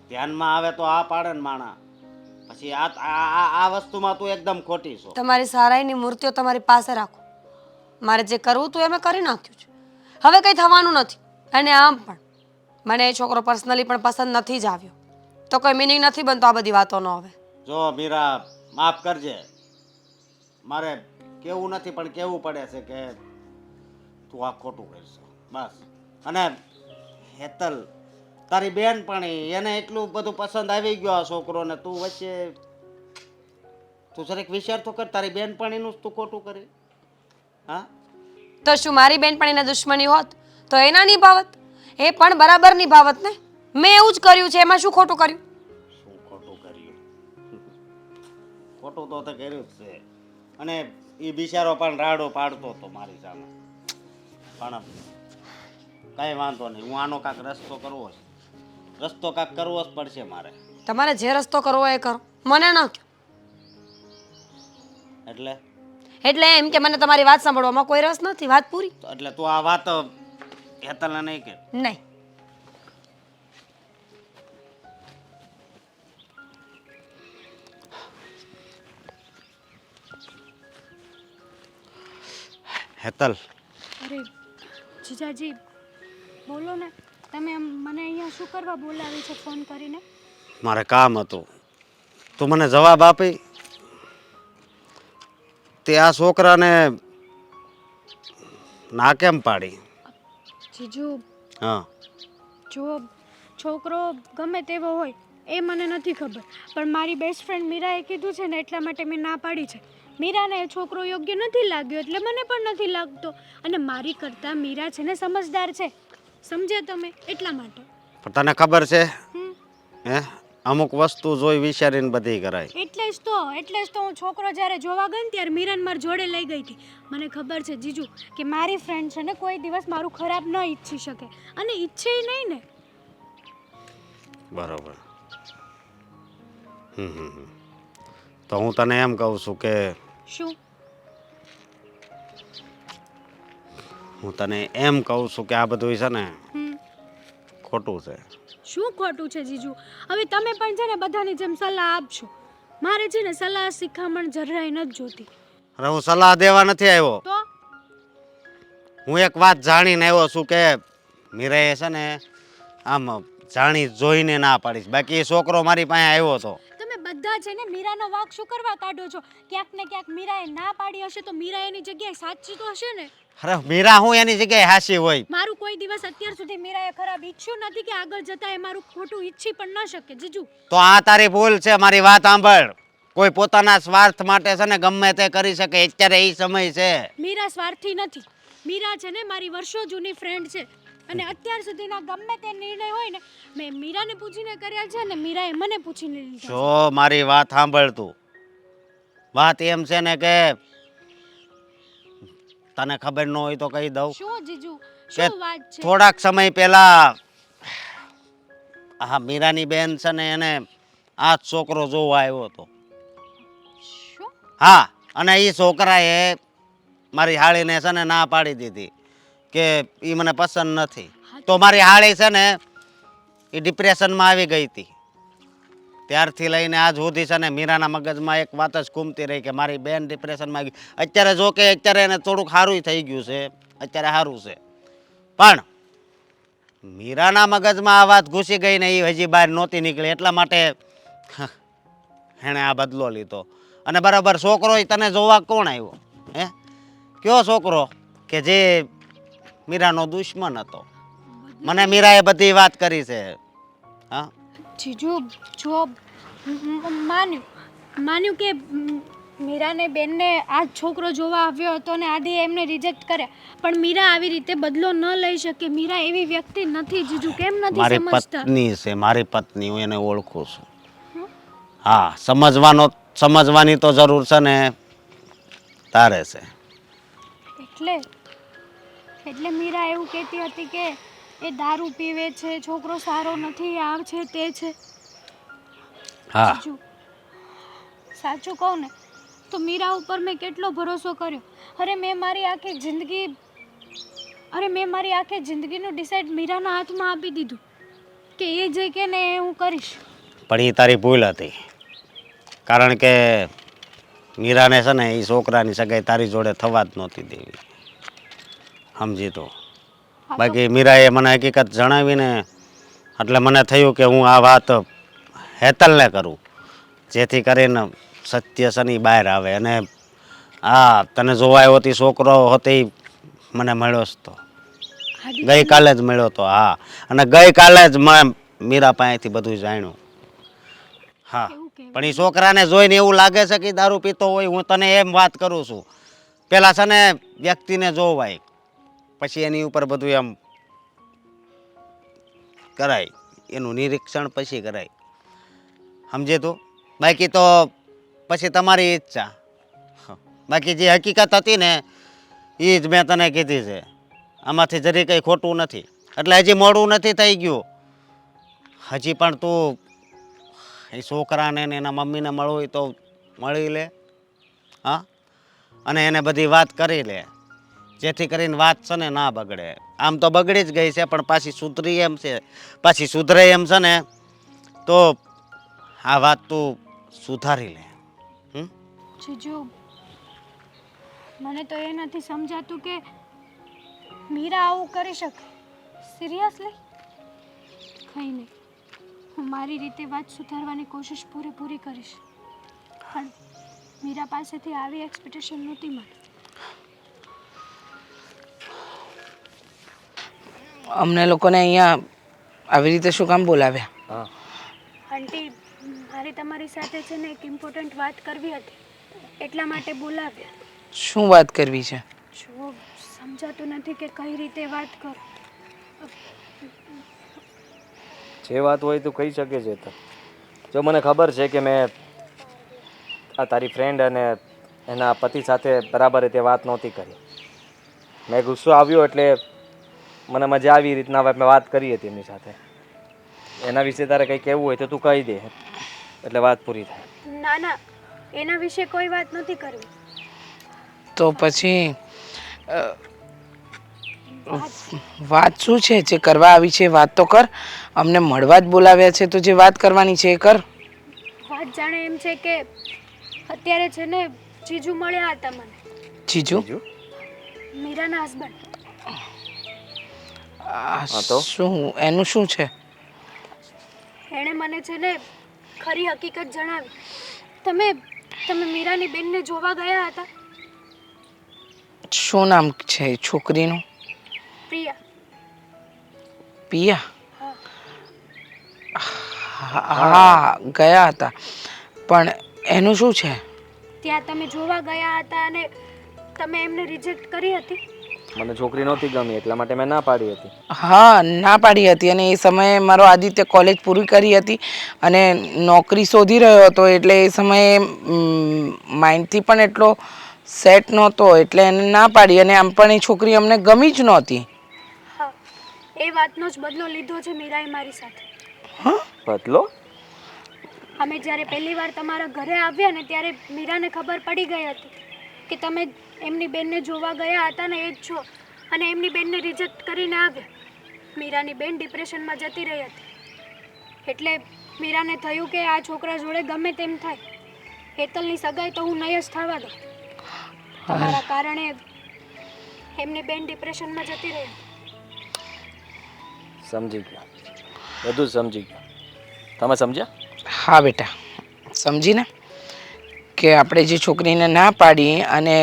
ધ્યાનમાં આવે તો આ પાડે ને માણા, પછી આ વસ્તુમાં તું એકદમ ખોટી છો. તમારી સારાઈની મૂર્તિઓ તમારી પાસે રાખો. મારે જે કરવું હતું એ મેં કરી નાખ્યું છે. હવે કંઈ થવાનું નથી. અને આમ પણ મને એ છોકરો પર્સનલી પણ પસંદ નથી જ આવ્યો, તો કોઈ મિનિંગ નથી બનતો આ બધી વાતોનો. હવે જો મીરા, માફ કરજે, મારે કેવું નથી પણ કેવું પડે છે કે તું આ ખોટું કરશો બસ. અને હેતલ તારી બેન પણ એને એટલું બધું પસંદ આવી ગયો આ છોકરોને, તું વચ્ચે તું જરીક વિચાર તો કર, તારી બેન પણ એનું તું ખોટું કરી. હા, તો શું મારી બેનપણીને દુશ્મની હોત તો એના નિભાવત? એ પણ બરાબર નિભાવત ને. મેં એવું જ કર્યું છે, એમાં શું ખોટું કર્યું? શું ખોટું કર્યું? ખોટું તો તે કર્યું જ છે. અને એ બિચારો પણ રાડો પાડતો હતો મારી સામે. પણ કાંઈ વાંધો નહીં, હું આનો કાંક રસ્તો કરવો છે. રસ્તો કાંક કરવો જ પડશે મારે. તમારે જે રસ્તો કરવો હોય એ કરો, મને ન કહો. એટલે એમ કે મને તમારી વાત સાંભળવામાં કોઈ રસ નથી, વાત પૂરી. એટલે તું આ વાત હેતલને નહીં કે? નહીં. હેતલ, અરે જીજાજી બોલો ને, તમે મને અહીંયા શું કરવા બોલાવી છે ફોન કરીને? મારે કામ હતું. તું મને જવાબ આપી. તે આ છોકરાને ના કેમ પાડી? જીજુ હા, જો છોકરો ગમે તેવો હોય એ મને નથી ખબર, પણ મારી બેસ્ટ ફ્રેન્ડ મીરાએ કીધું છે ને એટલા માટે મેં ના પાડી છે. મીરાને એ છોકરો યોગ્ય નથી લાગ્યો એટલે મને પણ નથી લાગતો, અને મારી કરતાં મીરા છે ને સમજદાર છે, સમજ્યા તમે? એટલા માટે. પણ તને ખબર છે હમ. હે, અમુક વસ્તુ જોઈ વિચારીને બધી કરાય. એટલે જ તો હું છોકરો જ્યારે જોવા ગઈ ને ત્યારે મીરાને મારી જોડે લઈ ગઈ હતી. મને ખબર છે જીજુ કે મારી ફ્રેન્ડ છે ને કોઈ દિવસ મારું ખરાબ ન ઈચ્છી શકે, અને ઈચ્છે નહીં ને. બરોબર. તો હું તને એમ કહું છું કે શું? આ બધું છે ને ખોટું છે. શું ખોટું છે જીજુ? હવે તમે પણ છે ને બધાની જેમ સલાહ આપશો. મારે છે ને સલાહ શિખામણ જરાય નથી જોતી. અરે હું સલાહ દેવા નથી આવ્યો. તો હું એક વાત જાણીને આવ્યો છું કે મીરાએ છે ને આમ જાણી જોઈને ના પાડીશ. બાકી એ છોકરો મારી પાસે આવ્યો હતો. તમે બધા છે ને મીરાનો વાંક શું કરવા કાઢો છો? ક્યાંક ને ક્યાંક મીરાએ ના પાડી હશે તો મીરા એની જગ્યાએ સાચી તો હશે ને. અરે મીરા હું એની જગ્યાએ હાસી હોય? મારું કોઈ દિવસ અત્યાર સુધી મીરાએ ખરાબ ઈચ્છ્યું નથી કે આગળ જતા એ મારું ખોટું ઈચ્છી પણ ન શકે જીજુ. તો આ તારી ભૂલ છે. મારી વાત સાંભળ. કોઈ પોતાના સ્વાર્થ માટે છે ને ગમે તે કરી શકે. અત્યારે એ સમય છે. મીરા સ્વાર્થી નથી. મીરા છે ને મારી વર્ષો જૂની ફ્રેન્ડ છે, અને અત્યાર સુધીના ગમે તે નિર્ણય હોય ને મેં મીરાને પૂછીને કર્યા છે, અને મીરાએ મને પૂછીને લીધા. જો મારી વાત સાંભળ તું. વાત એમ છે ને કે તને ખબર ન હોય તો કહી દઉં. શું જીજુ, કે શું વાત છે? થોડાક સમય પહેલા આ મીરાની બેન છે ને એને આ જ છોકરો જોવા આવ્યો હતો. શું? હા, અને એ છોકરાએ મારી હાળીને છે ને ના પાડી દીધી કે એ મને પસંદ નથી. તો મારી હાળી છે ને એ ડિપ્રેશનમાં આવી ગઈ હતી. ત્યારથી લઈને આજ સુધી છે ને મીરાના મગજમાં એક વાત જ ઘૂમતી રહી કે મારી બેન ડિપ્રેશનમાં આવી. અત્યારે જો કે અત્યારે એને થોડુંક સારું થઈ ગયું છે, અત્યારે સારું છે, પણ મીરાના મગજમાં આ વાત ઘૂસી ગઈ ને એ હજી બહાર નહોતી નીકળી. એટલા માટે એણે આ બદલો લીધો. અને બરાબર છોકરો તને જોવા કોણ આવ્યો? હે, કયો છોકરો કે જે મીરાનો દુશ્મન હતો? મને મીરાએ બધી વાત કરી છે. હા જીજુ, જો માન્યું કે મીરાને બેનને આ છોકરો જોવા આવ્યો હતો ને આદિએ એમને રિજેક્ટ કર્યા, પણ મીરા આવી રીતે બદલો ન લઈ શકે. મીરા એવી વ્યક્તિ નથી જીજુ. કેમ નથી મારી સમજતા? પત્ની છે, મારી પત્ની. હું એને ઓળખું છું. હા, સમજવાની તો જરૂર છે ને તારે છે. એટલે મીરા એવું કહેતી હતી કે એ દારૂ પીવે છે, છોકરો સારો નથી, આ છે તે છે. હા, જીજુ, સાચું કહું ને તો મીરા ઉપર મેં કેટલો ભરોસો કર્યો. મેં મારી આખી જિંદગીનું ડિસાઈડ મીરાના હાથમાં આપી દીધું કે એ જે કે ને એ હું કરીશ. પણ એ તારી ભૂલ હતી. કારણ કે મીરાને છે ને એ છોકરાની સગાઈ તારી જોડે થવા જ નહોતી દેવી. સમજી તો. બાકી મીરાએ મને હકીકત જણાવીને એટલે મને થયું કે હું આ વાત હેતલને કરું, જેથી કરીને સત્ય શની બહાર આવે. અને આ તને જોવા આવ્યો તે છોકરો હતો એ મને મળ્યો જ તો, ગઈકાલે જ મળ્યો તો. હા, અને ગઈકાલે જ મેં મીરા પાસેથી બધું જાણ્યું. હા, પણ એ છોકરાને જોઈને એવું લાગે છે કે દારૂ પીતો હોય. હું તને એમ વાત કરું છું, પેલા છે ને વ્યક્તિને જોવાય. પછી એની ઉપર બધું એમ કરાય, એનું નિરીક્ષણ પછી કરાય, સમજે તું? બાકી તો પછી તમારી ઈચ્છા. બાકી જે હકીકત હતી ને એ જ મેં તને કીધી છે. આમાંથી જરી કંઈ ખોટું નથી. એટલે હજી મોડું નથી થઈ ગયું. હજી પણ તું એ છોકરાને ને એના મમ્મીને મળવું હોય તો મળી લે. હા, અને એને બધી વાત કરી લે, જેથી કરીને વાત છે ને ના બગડે. આમ તો બગડી જ ગઈ છે, પણ પાછી સુધરી એમ છે, પાછી સુધરે એમ છે ને, તો આ વાત તું સુધારી લે. જીજુ, મને તો એ નથી સમજાતું કે મીરા આવું કરી શકે. સિરિયસલી? કંઈ નહીં, હું મારી રીતે વાત સુધારવાની કોશિશ પૂરેપૂરી કરીશ. પણ મીરા પાસેથી આવી એક્સપેક્ટેશન નહોતી મને. અમને લોકોને અહીંયા આવી રીતે શું કામ બોલાવ્યા? હા, આંટી, મારે તમારી સાથે છે ને એક ઇમ્પોર્ટન્ટ વાત કરવી હતી, એટલા માટે બોલાવ્યા. શું વાત કરવી છે? જો સમજાતું નથી કે કઈ રીતે વાત કરું. જે વાત હોય તું કહી શકે છે. તો જો મને ખબર છે કે મેં આ તારી ફ્રેન્ડ અને એના પતિ સાથે બરાબર રીતે વાત નહોતી કરી. મેં ગુસ્સો આવ્યો એટલે મને મજા આવી એ રીતના મેં વાત કરી હતી એમની સાથે. એના વિશે તારે કંઈ કહેવું હોય તો તું કહી દે, એટલે વાત પૂરી થાય. ના ના, એના વિશે કોઈ વાત નથી કરવી. તો પછી વાત શું છે જે કરવા આવી છે? વાત તો કર. અમને મળવા જ બોલાવ્યા છે તો જે વાત કરવાની છે એ કર. વાત જાણે એમ છે કે અત્યારે છે ને જીજુ મળ્યા હતા મને, જીજુ? મીરાના હસબન્ડ. તો? શું એનું શું છે? એણે મને છે ને ખરી હકીકત જણાવી. તમે તમે મીરાની બેનને જોવા ગયા હતા? શું નામ છે એ છોકરીનું? પ્રિયા. પિયા? હા. હા, ગયા હતા. પણ એનું શું છે? ત્યાં તમે જોવા ગયા હતા અને તમે એમને રિજેક્ટ કરી હતી. મને છોકરી નહોતી ગમી એટલા માટે મેં ના પાડી હતી. હા, ના પાડી હતી. અને એ સમયે મારો આદિત્ય કોલેજ પૂરી કરી હતી અને નોકરી શોધી રહ્યો હતો. એટલે એ સમયે માઇન્ડથી પણ એટલો સેટ નહોતો, એટલે એને ના પાડી. અને આમ પણ એ છોકરી અમને ગમી જ નહોતી. હા, એ વાતનો જ બદલો લીધો છે મીરાએ મારી સાથે. બદલો? અમે જ્યારે પહેલી વાર તમારા ઘરે આવ્યા ને ત્યારે મીરાને ખબર પડી ગઈ હતી કે તમે એમની બેનને જોવા ગયા હતા ને એ જ છો, અને એમની બેનને રિજેક્ટ કરીને આવ્યા. મીરાની બેન ડિપ્રેશનમાં જતી રહી હતી. એટલે મીરાને થયું કે આ છોકરા જોડે ગમે તેમ થાય, હેતલની સગાઈ તો હું નહીં જ થવા દઉં. તમારા કારણે એમની બેન ડિપ્રેશનમાં જતી રહી. સમજી ગયો, બધું સમજી ગયો. તમે સમજ્યા? હા બેટા, સમજીને કે આપણે જે છોકરીને ના પાડી અને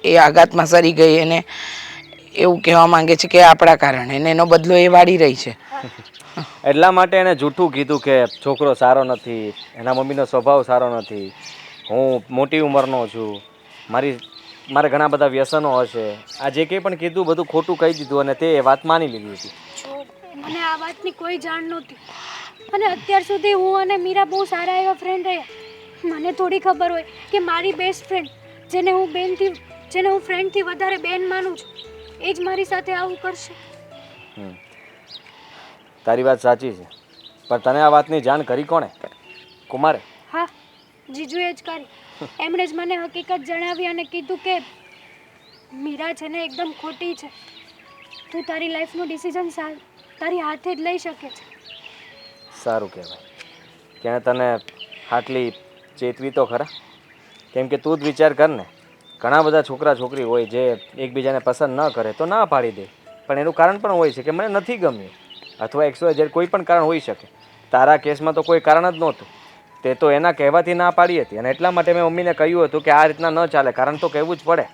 એ આઘાતમાં સરી ગઈ, એને એવું કહેવા માંગે છે કે આપણા કારણે, અને એનો બદલો એ વાળી રહી છે. એટલા માટે એને જૂઠું કીધું કે છોકરો સારો નથી, એના મમ્મીનો સ્વભાવ સારો નથી, હું મોટી ઉંમરનો છું, મારે ઘણા બધા વ્યસનો હશે. આ જે કંઈ પણ કીધું બધું ખોટું કહી દીધું અને તે એ વાત માની લીધી હતી. જો મને આ વાતની કોઈ જાણ નહોતી, અને અત્યાર સુધી હું અને મીરા બહુ સારા એવા ફ્રેન્ડ રહ્યા. મને થોડી ખબર હોય કે મારી બેસ્ટ ફ્રેન્ડ, જેને હું ફ્રેન્ડથી વધારે બેન માનું છું, એ જ મારી સાથે આવું કરશે. તારી વાત સાચી છે, પણ તને આ વાતની જાણ કરી કોણે? કુમારે? હા, જીજુએ જ કરી. એમણે જ મને હકીકત જણાવી અને કીધું કે મીરા છે ને એકદમ ખોટી છે. તું તારી લાઈફનું ડિસિઝન તારી હાથે જ લઈ શકે છે. સારું કહેવાય કે એણે તને આટલી ચેતવી તો ખરા. કેમ કે તું જ વિચાર કર ને, ઘણા બધા છોકરા છોકરી હોય જે એકબીજાને પસંદ ન કરે તો ના પાડી દે, પણ એનું કારણ પણ હોય છે કે મને નથી ગમ્યું, અથવા 100 કોઈ પણ કારણ હોઈ શકે. તારા કેસમાં તો કોઈ કારણ જ નહોતું, તે તો એના કહેવાથી ના પાડી હતી. અને એટલા માટે મેં મમ્મીને કહ્યું હતું કે આ રીતના ન ચાલે, કારણ તો કહેવું જ પડે.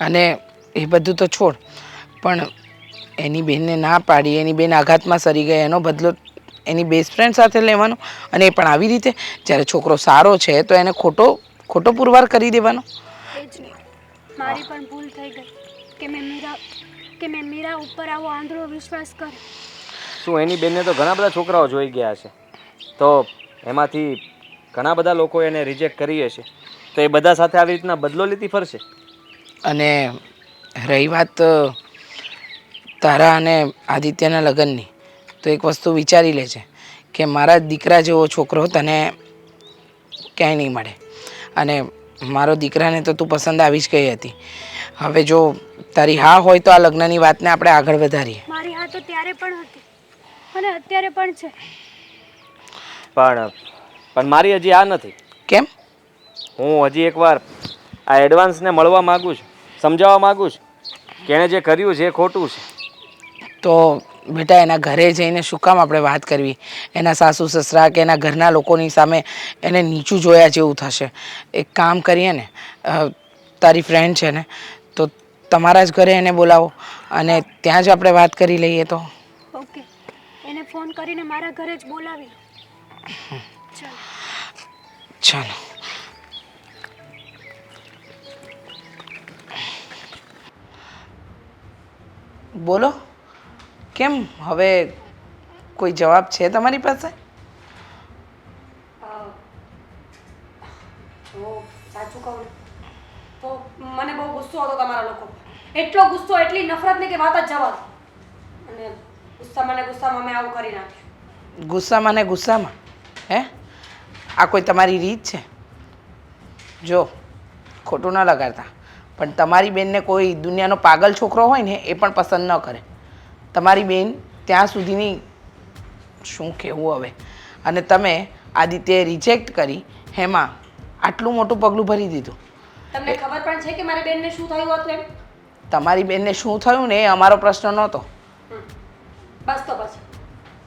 અને એ બધું તો છોડ, પણ એની બેનને ના પાડી, એની બેન આઘાતમાં સરી ગઈ, એનો બદલો એની બેસ્ટ ફ્રેન્ડ સાથે લેવાનો, અને એ પણ આવી રીતે. જ્યારે છોકરો સારો છે તો એને ખોટો પુરવાર કરી દેવાનો. એ જ ને, મારી પણ ભૂલ થઈ ગઈ. કે મેં મીરા ઉપર આવો આંધળો વિશ્વાસ કર્યો. શું એની બેનને તો ઘણા બધા છોકરાઓ જોઈ ગયા છે, તો એમાંથી ઘણા બધા લોકો એને રિજેક્ટ કરી હશે, તો એ બધા સાથે આવી રીતના બદલો લીધી ફરશે? અને રહી વાત તારા અને આદિત્યના લગ્નની, તો એક વસ્તુ વિચારી લે છે કે મારા દીકરા જેવો છોકરો તને ક્યાંય નહીં મળે, અને મારો દીકરાને તો તું પસંદ આવી જ ગઈ હતી. હવે જો તારી હા હોય તો આ લગ્નની વાતને આપણે આગળ વધારીએ. મારી હા તો ત્યારે પણ હતી અને અત્યારે પણ છે. પણ મારી હજી આ નથી. કેમ? હું હજી એકવાર આ એડવાન્સને મળવા માગું છું, સમજાવવા માગું છું કે એણે જે કર્યું છે એ ખોટું છે. તો બેટા એના ઘરે જઈને શું કામ આપણે વાત કરવી? એના સાસુ સસરા કે એના ઘરના લોકોની સામે એને નીચું જોયા જેવું થશે. એક કામ કરીએ ને, તારી ફ્રેન્ડ છે ને, તો તમારા જ ઘરે એને બોલાવો અને ત્યાં જ આપણે વાત કરી લઈએ. તો ઓકે, એને ફોન કરીને મારા ઘરે જ બોલાવી લો. ચાલો. ચાલો. બોલો, કેમ હવે કોઈ જવાબ છે તમારી પાસે? જો સાચું કહું ને તો મને બહુ ગુસ્સો હતો તમારા લોકો પર. એટલો ગુસ્સો, એટલી નફરત ને કે વાત જ જવા દો. અને ગુસ્સામાં મેં આવું કરી નાખ્યું. ગુસ્સામાં ને ગુસ્સામાં હે? આ કોઈ તમારી રીત છે? જો ખોટું ન લગાડતા, પણ તમારી બેનને કોઈ દુનિયાનો પાગલ છોકરો હોય ને એ પણ પસંદ ન કરે. તમારી બેન ત્યાં સુધીની શું કહેવું હવે. અને તમે આદિત્યએ રિજેક્ટ કરી, એમાં આટલું મોટું પગલું ભરી દીધું. તમને ખબર પણ છે કે મારી બેનને શું થયું હતું એમ? તમારી બેનને શું થયું ને એ અમારો પ્રશ્ન નહોતો. બસ તો પછી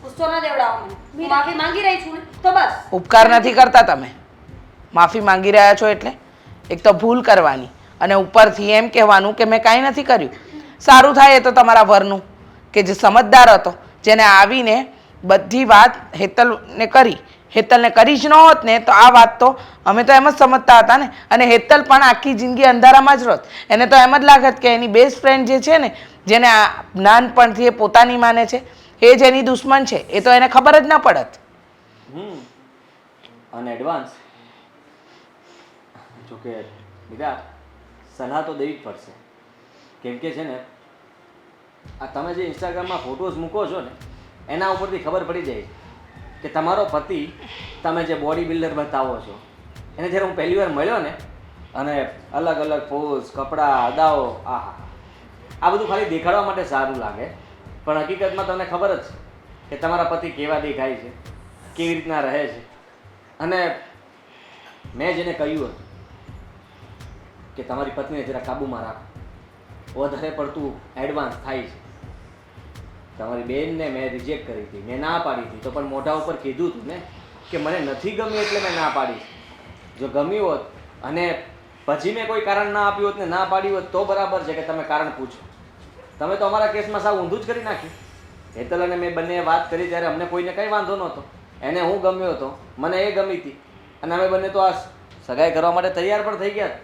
ગુસ્સો ન દેવડાવો મને. હું માફી માંગી રહી છું ને, તો બસ. ઉપકાર નથી કરતા તમે. માફી માંગી રહ્યા છો એટલે એક તો ભૂલ કરવાની અને ઉપરથી એમ કહેવાનું કે મેં કાંઈ નથી કર્યું. સારું થાય એ તો તમારા વરનું કે જે સમજદાર હતો, જેને આવીને બધી વાત હેતલને કરી. હેતલને કરી જ ન હોત ને તો આ વાત તો અમે તો એમ જ સમજતા હતા ને. અને હેતલ પણ આખી જિંદગી અંધારામાં જ રહત. એને તો એમ જ લાગત કે એની બેસ્ટ ફ્રેન્ડ જે છે ને, જેને આ નાનપણથી એ પોતાની માને છે, એ જ એની દુશ્મન છે. એ તો એને ખબર જ ન પડત. અને એડવાન્સ જોકે બીજા સલાહ તો દેવી જ પડશે, કેમ કે છે ને આ તમે જે ઇન્સ્ટાગ્રામમાં ફોટોઝ મૂકો છો ને એના ઉપરથી ખબર પડી જાય કે તમારો પતિ, તમે જે બોડી બિલ્ડર બતાવો છો, એને જ્યારે હું પહેલી વાર મળ્યો ને, અને અલગ અલગ પોઝ, કપડાં, અદાઓ, આ બધું ખાલી દેખાડવા માટે સારું લાગે, પણ હકીકતમાં તમને ખબર જ છે કે તમારા પતિ કેવા દેખાય છે, કેવી રીતના રહે છે. અને મેં જેને કહ્યું હતું કે તમારી પત્નીને જરા કાબૂમાં રાખો, વધારે પડતું એડવાન્સ થાય છે. તમારી બેનને મેં રિજેક્ટ કરી હતી, મેં ના પાડી હતી, તો પણ મોઢા ઉપર કીધું હતું ને કે મને નથી ગમ્યું એટલે મેં ના પાડી. જો ગમ્યું હોત અને પછી મેં કોઈ કારણ ના આપ્યું હોત ને ના પાડ્યું હોત તો બરાબર છે કે તમે કારણ પૂછો. તમે તો અમારા કેસમાં સાવ ઊંધું જ કરી નાખ્યું. હેતલ અને મેં બંને વાત કરી ત્યારે અમને કોઈને કંઈ વાંધો નહોતો. એને હું ગમ્યો હતો, મને એ ગમી હતી, અને અમે બંને તો આ સગાઈ કરવા માટે તૈયાર પણ થઈ ગયા.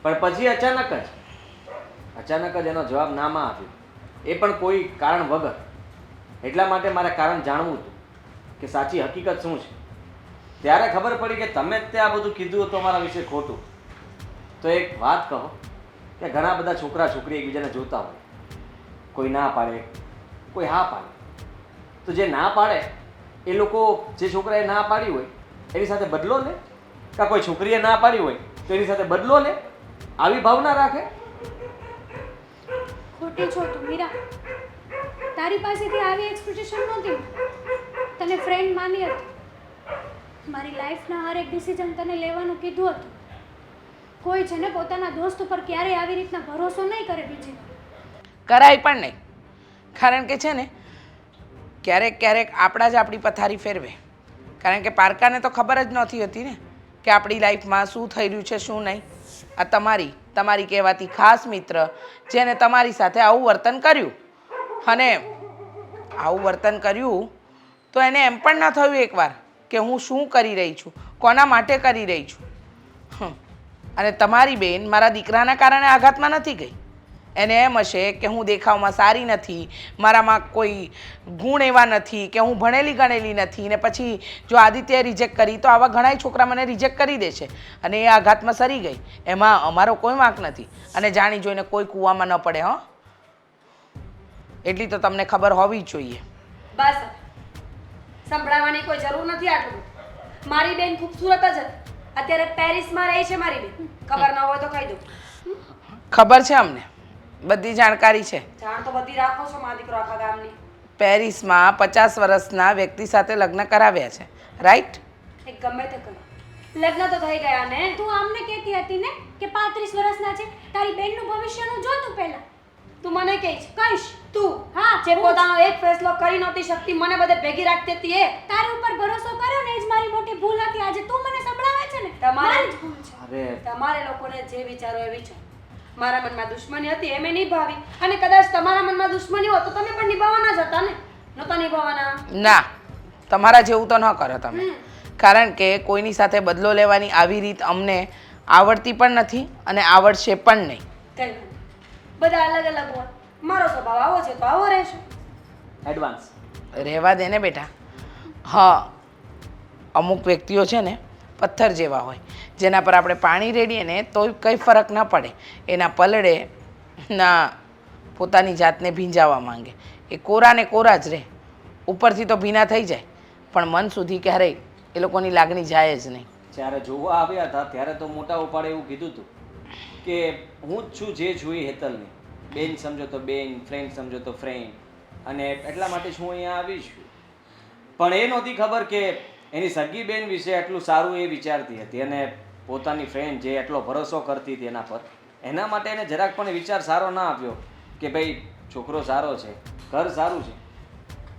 પણ પછી અચાનક જ એનો જવાબ નામાં આપ્યો, એ પણ કોઈ કારણ વગર. એટલા માટે મારે કારણ જાણવું હતું કે સાચી હકીકત શું છે. ત્યારે ખબર પડી કે તમે જ તે આ બધું કીધું હતું અમારા વિશે ખોટું. તો એક વાત કહો કે ઘણા બધા છોકરા છોકરી એકબીજાને જોતા હોય, કોઈ ના પાડે, કોઈ હા પાડે. તો જે ના પાડે એ લોકો, જે છોકરાએ ના પાડી હોય એની સાથે બદલો લે, કાં કોઈ છોકરીએ ના પાડી હોય તો એની સાથે બદલો લે, આવી ભાવના રાખે. ખોટી છો તું મીરા. તારી પાસેથી આવી એક્સપેક્ટેશન નહોતી. તને ફ્રેન્ડ માની હતી. મારી લાઈફના હર એક ડિસિઝન તને લેવાનું કીધું હતું. કોઈ છે ને પોતાના દોસ્ત ઉપર ક્યારેય આવી રીતના ભરોસો નહીં કરે બીજી વાર. કરાય પણ નહીં. કારણ કે છે ને ક્યારેક ક્યારેક આપણા જ આપણી પથારી ફેરવે. કારણ કે પારકાને તો ખબર જ નહોતી હતી ને કે આપણી લાઈફમાં શું થઈ રહ્યું છે શું નહીં. આ તમારી કહેવાતી ખાસ મિત્ર જેને તમારી સાથે આવું વર્તન કર્યું, અને આવું વર્તન કર્યું તો એને એમ પણ ન થયું એકવાર કે હું શું કરી રહી છું, કોના માટે કરી રહી છું. અને તમારી બેન મારા દીકરાના કારણે આઘાતમાં નથી ગઈ. એને એમ હશે કે હું દેખાવમાં સારી નથી, મારામાં કોઈ ગુણ એવા નથી, કે હું ભણેલી ગણેલી નથી, ને પછી જો આદિત્યએ રિજેક્ટ કરી તો આવા ઘણાય છોકરા મને રિજેક્ટ કરી દેશે અને એ આઘાતમાં સરી ગઈ. એમાં અમારો કોઈ વાંક નથી અને જાણી જોઈને કોઈ કૂવામાં ન પડે. હં, એટલી તો તમને ખબર હોવી જ જોઈએ. બસ સંભળાવવાની કોઈ જરૂર નથી. આટલું મારી બેન ખૂબસૂરત જ હતી, અત્યારે પેરિસમાં રહે છે મારી બેન. ખબર ન હોય તો કહી દઉં. ખબર છે અમને, બધી જાણકારી છે. જાણ તો બધી રાખો છો મારા દીકરો આખા ગામની. પેરિસમાં 50 વર્ષના વ્યક્તિ સાથે લગ્ન કરાવ્યા છે, રાઈટ? એ ગમે તે કરો, લગ્ન તો થઈ ગયા ને. તું આમને કહેતી હતી ને કે 35 વર્ષના છે. તારી બેનનું ભવિષ્યનું જો તું પહેલા. તું મને કહીશ કહીશ તું હા, જે પોતાનો એક ફેસલો કરી નહોતી શકતી, મને બધે ભેગી રાખતી હતી એ. તારી ઉપર ભરોસો કર્યો ને એ જ મારી મોટી ભૂલ હતી. આજે તું મને સંભળાવે છે ને તમારે- મારી જ ભૂલ છે. અરે તમારે લોકોને જે વિચારો એ વિચાર. મારા મનમાં દુશ્મની હતી એ મેં નિભાવી, અને કદાચ તમારા મનમાં દુશ્મની હોત તો તમે પણ નિભાવવાના જ હતા ને. નહોતા નિભાવવાના. ના, તમારા જેવું તો ન કરો તમે. કારણ કે કોઈની સાથે બદલો લેવાની આવી રીત અમને આવડતી પણ નથી અને આવડશે પણ નહીં. કઈ વાંધો નહીં. બધા અલગ અલગ હોય. મારો સ્વભાવ આવો છે તો આવો રહેશે. એડવાન્સ. રહેવા દે ને બેટા. હા, અમુક વ્યક્તિઓ છે ને પથ્થર જેવા હોય, જેના પર આપણે પાણી રેડીએ ને તોય કંઈ ફરક ન પડે. એના પલળે ના પોતાની જાતને ભીંજાવા માંગે. એ કોરા ને કોરા જ રહે, ઉપરથી તો ભીના થઈ જાય પણ મન સુધી ક્યારેય એ લોકોની લાગણી જાય જ નહીં. જ્યારે જોવા આવ્યા હતા ત્યારે તો મોટા ઉપાડે એવું કીધું હતું કે હું જ છું જે છું એ હેતલની બેન સમજો તો બેન, ફ્રેન્ડ સમજો તો ફ્રેન્ડ, અને એટલા માટે જ હું અહીંયા આવી છું. પણ એ નહોતી ખબર કે એની સગી બેન વિશે એટલું સારું એ વિચારતી હતી અને પોતાની ફ્રેન્ડ જે એટલો ભરોસો કરતી હતી એના પર, એના માટે એને જરાક પણ વિચાર સારો ના આપ્યો કે ભાઈ છોકરો સારો છે, ઘર સારું છે.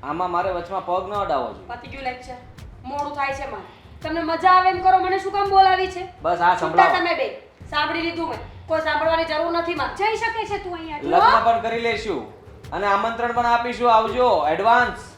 આમાં મારે વચમાં પગ ન અડાવવો જોઈએ. પતી ગયું લેક્ચર. મોડું થાય છે મારે. તમને મજા આવે એમ કરો, મને શું કામ બોલાવી છે? બસ આ છૂટા સંભળાવો. તમે બે સાંભળી લીધું મેં. કોઈ સાંભળવાની જરૂર નથી મારે. જઈ શકે છે તું અહીંયાથી. લગ્ન પણ કરી લઈશું અને આમંત્રણ પણ આપીશું. આવજો એડવાન્સ.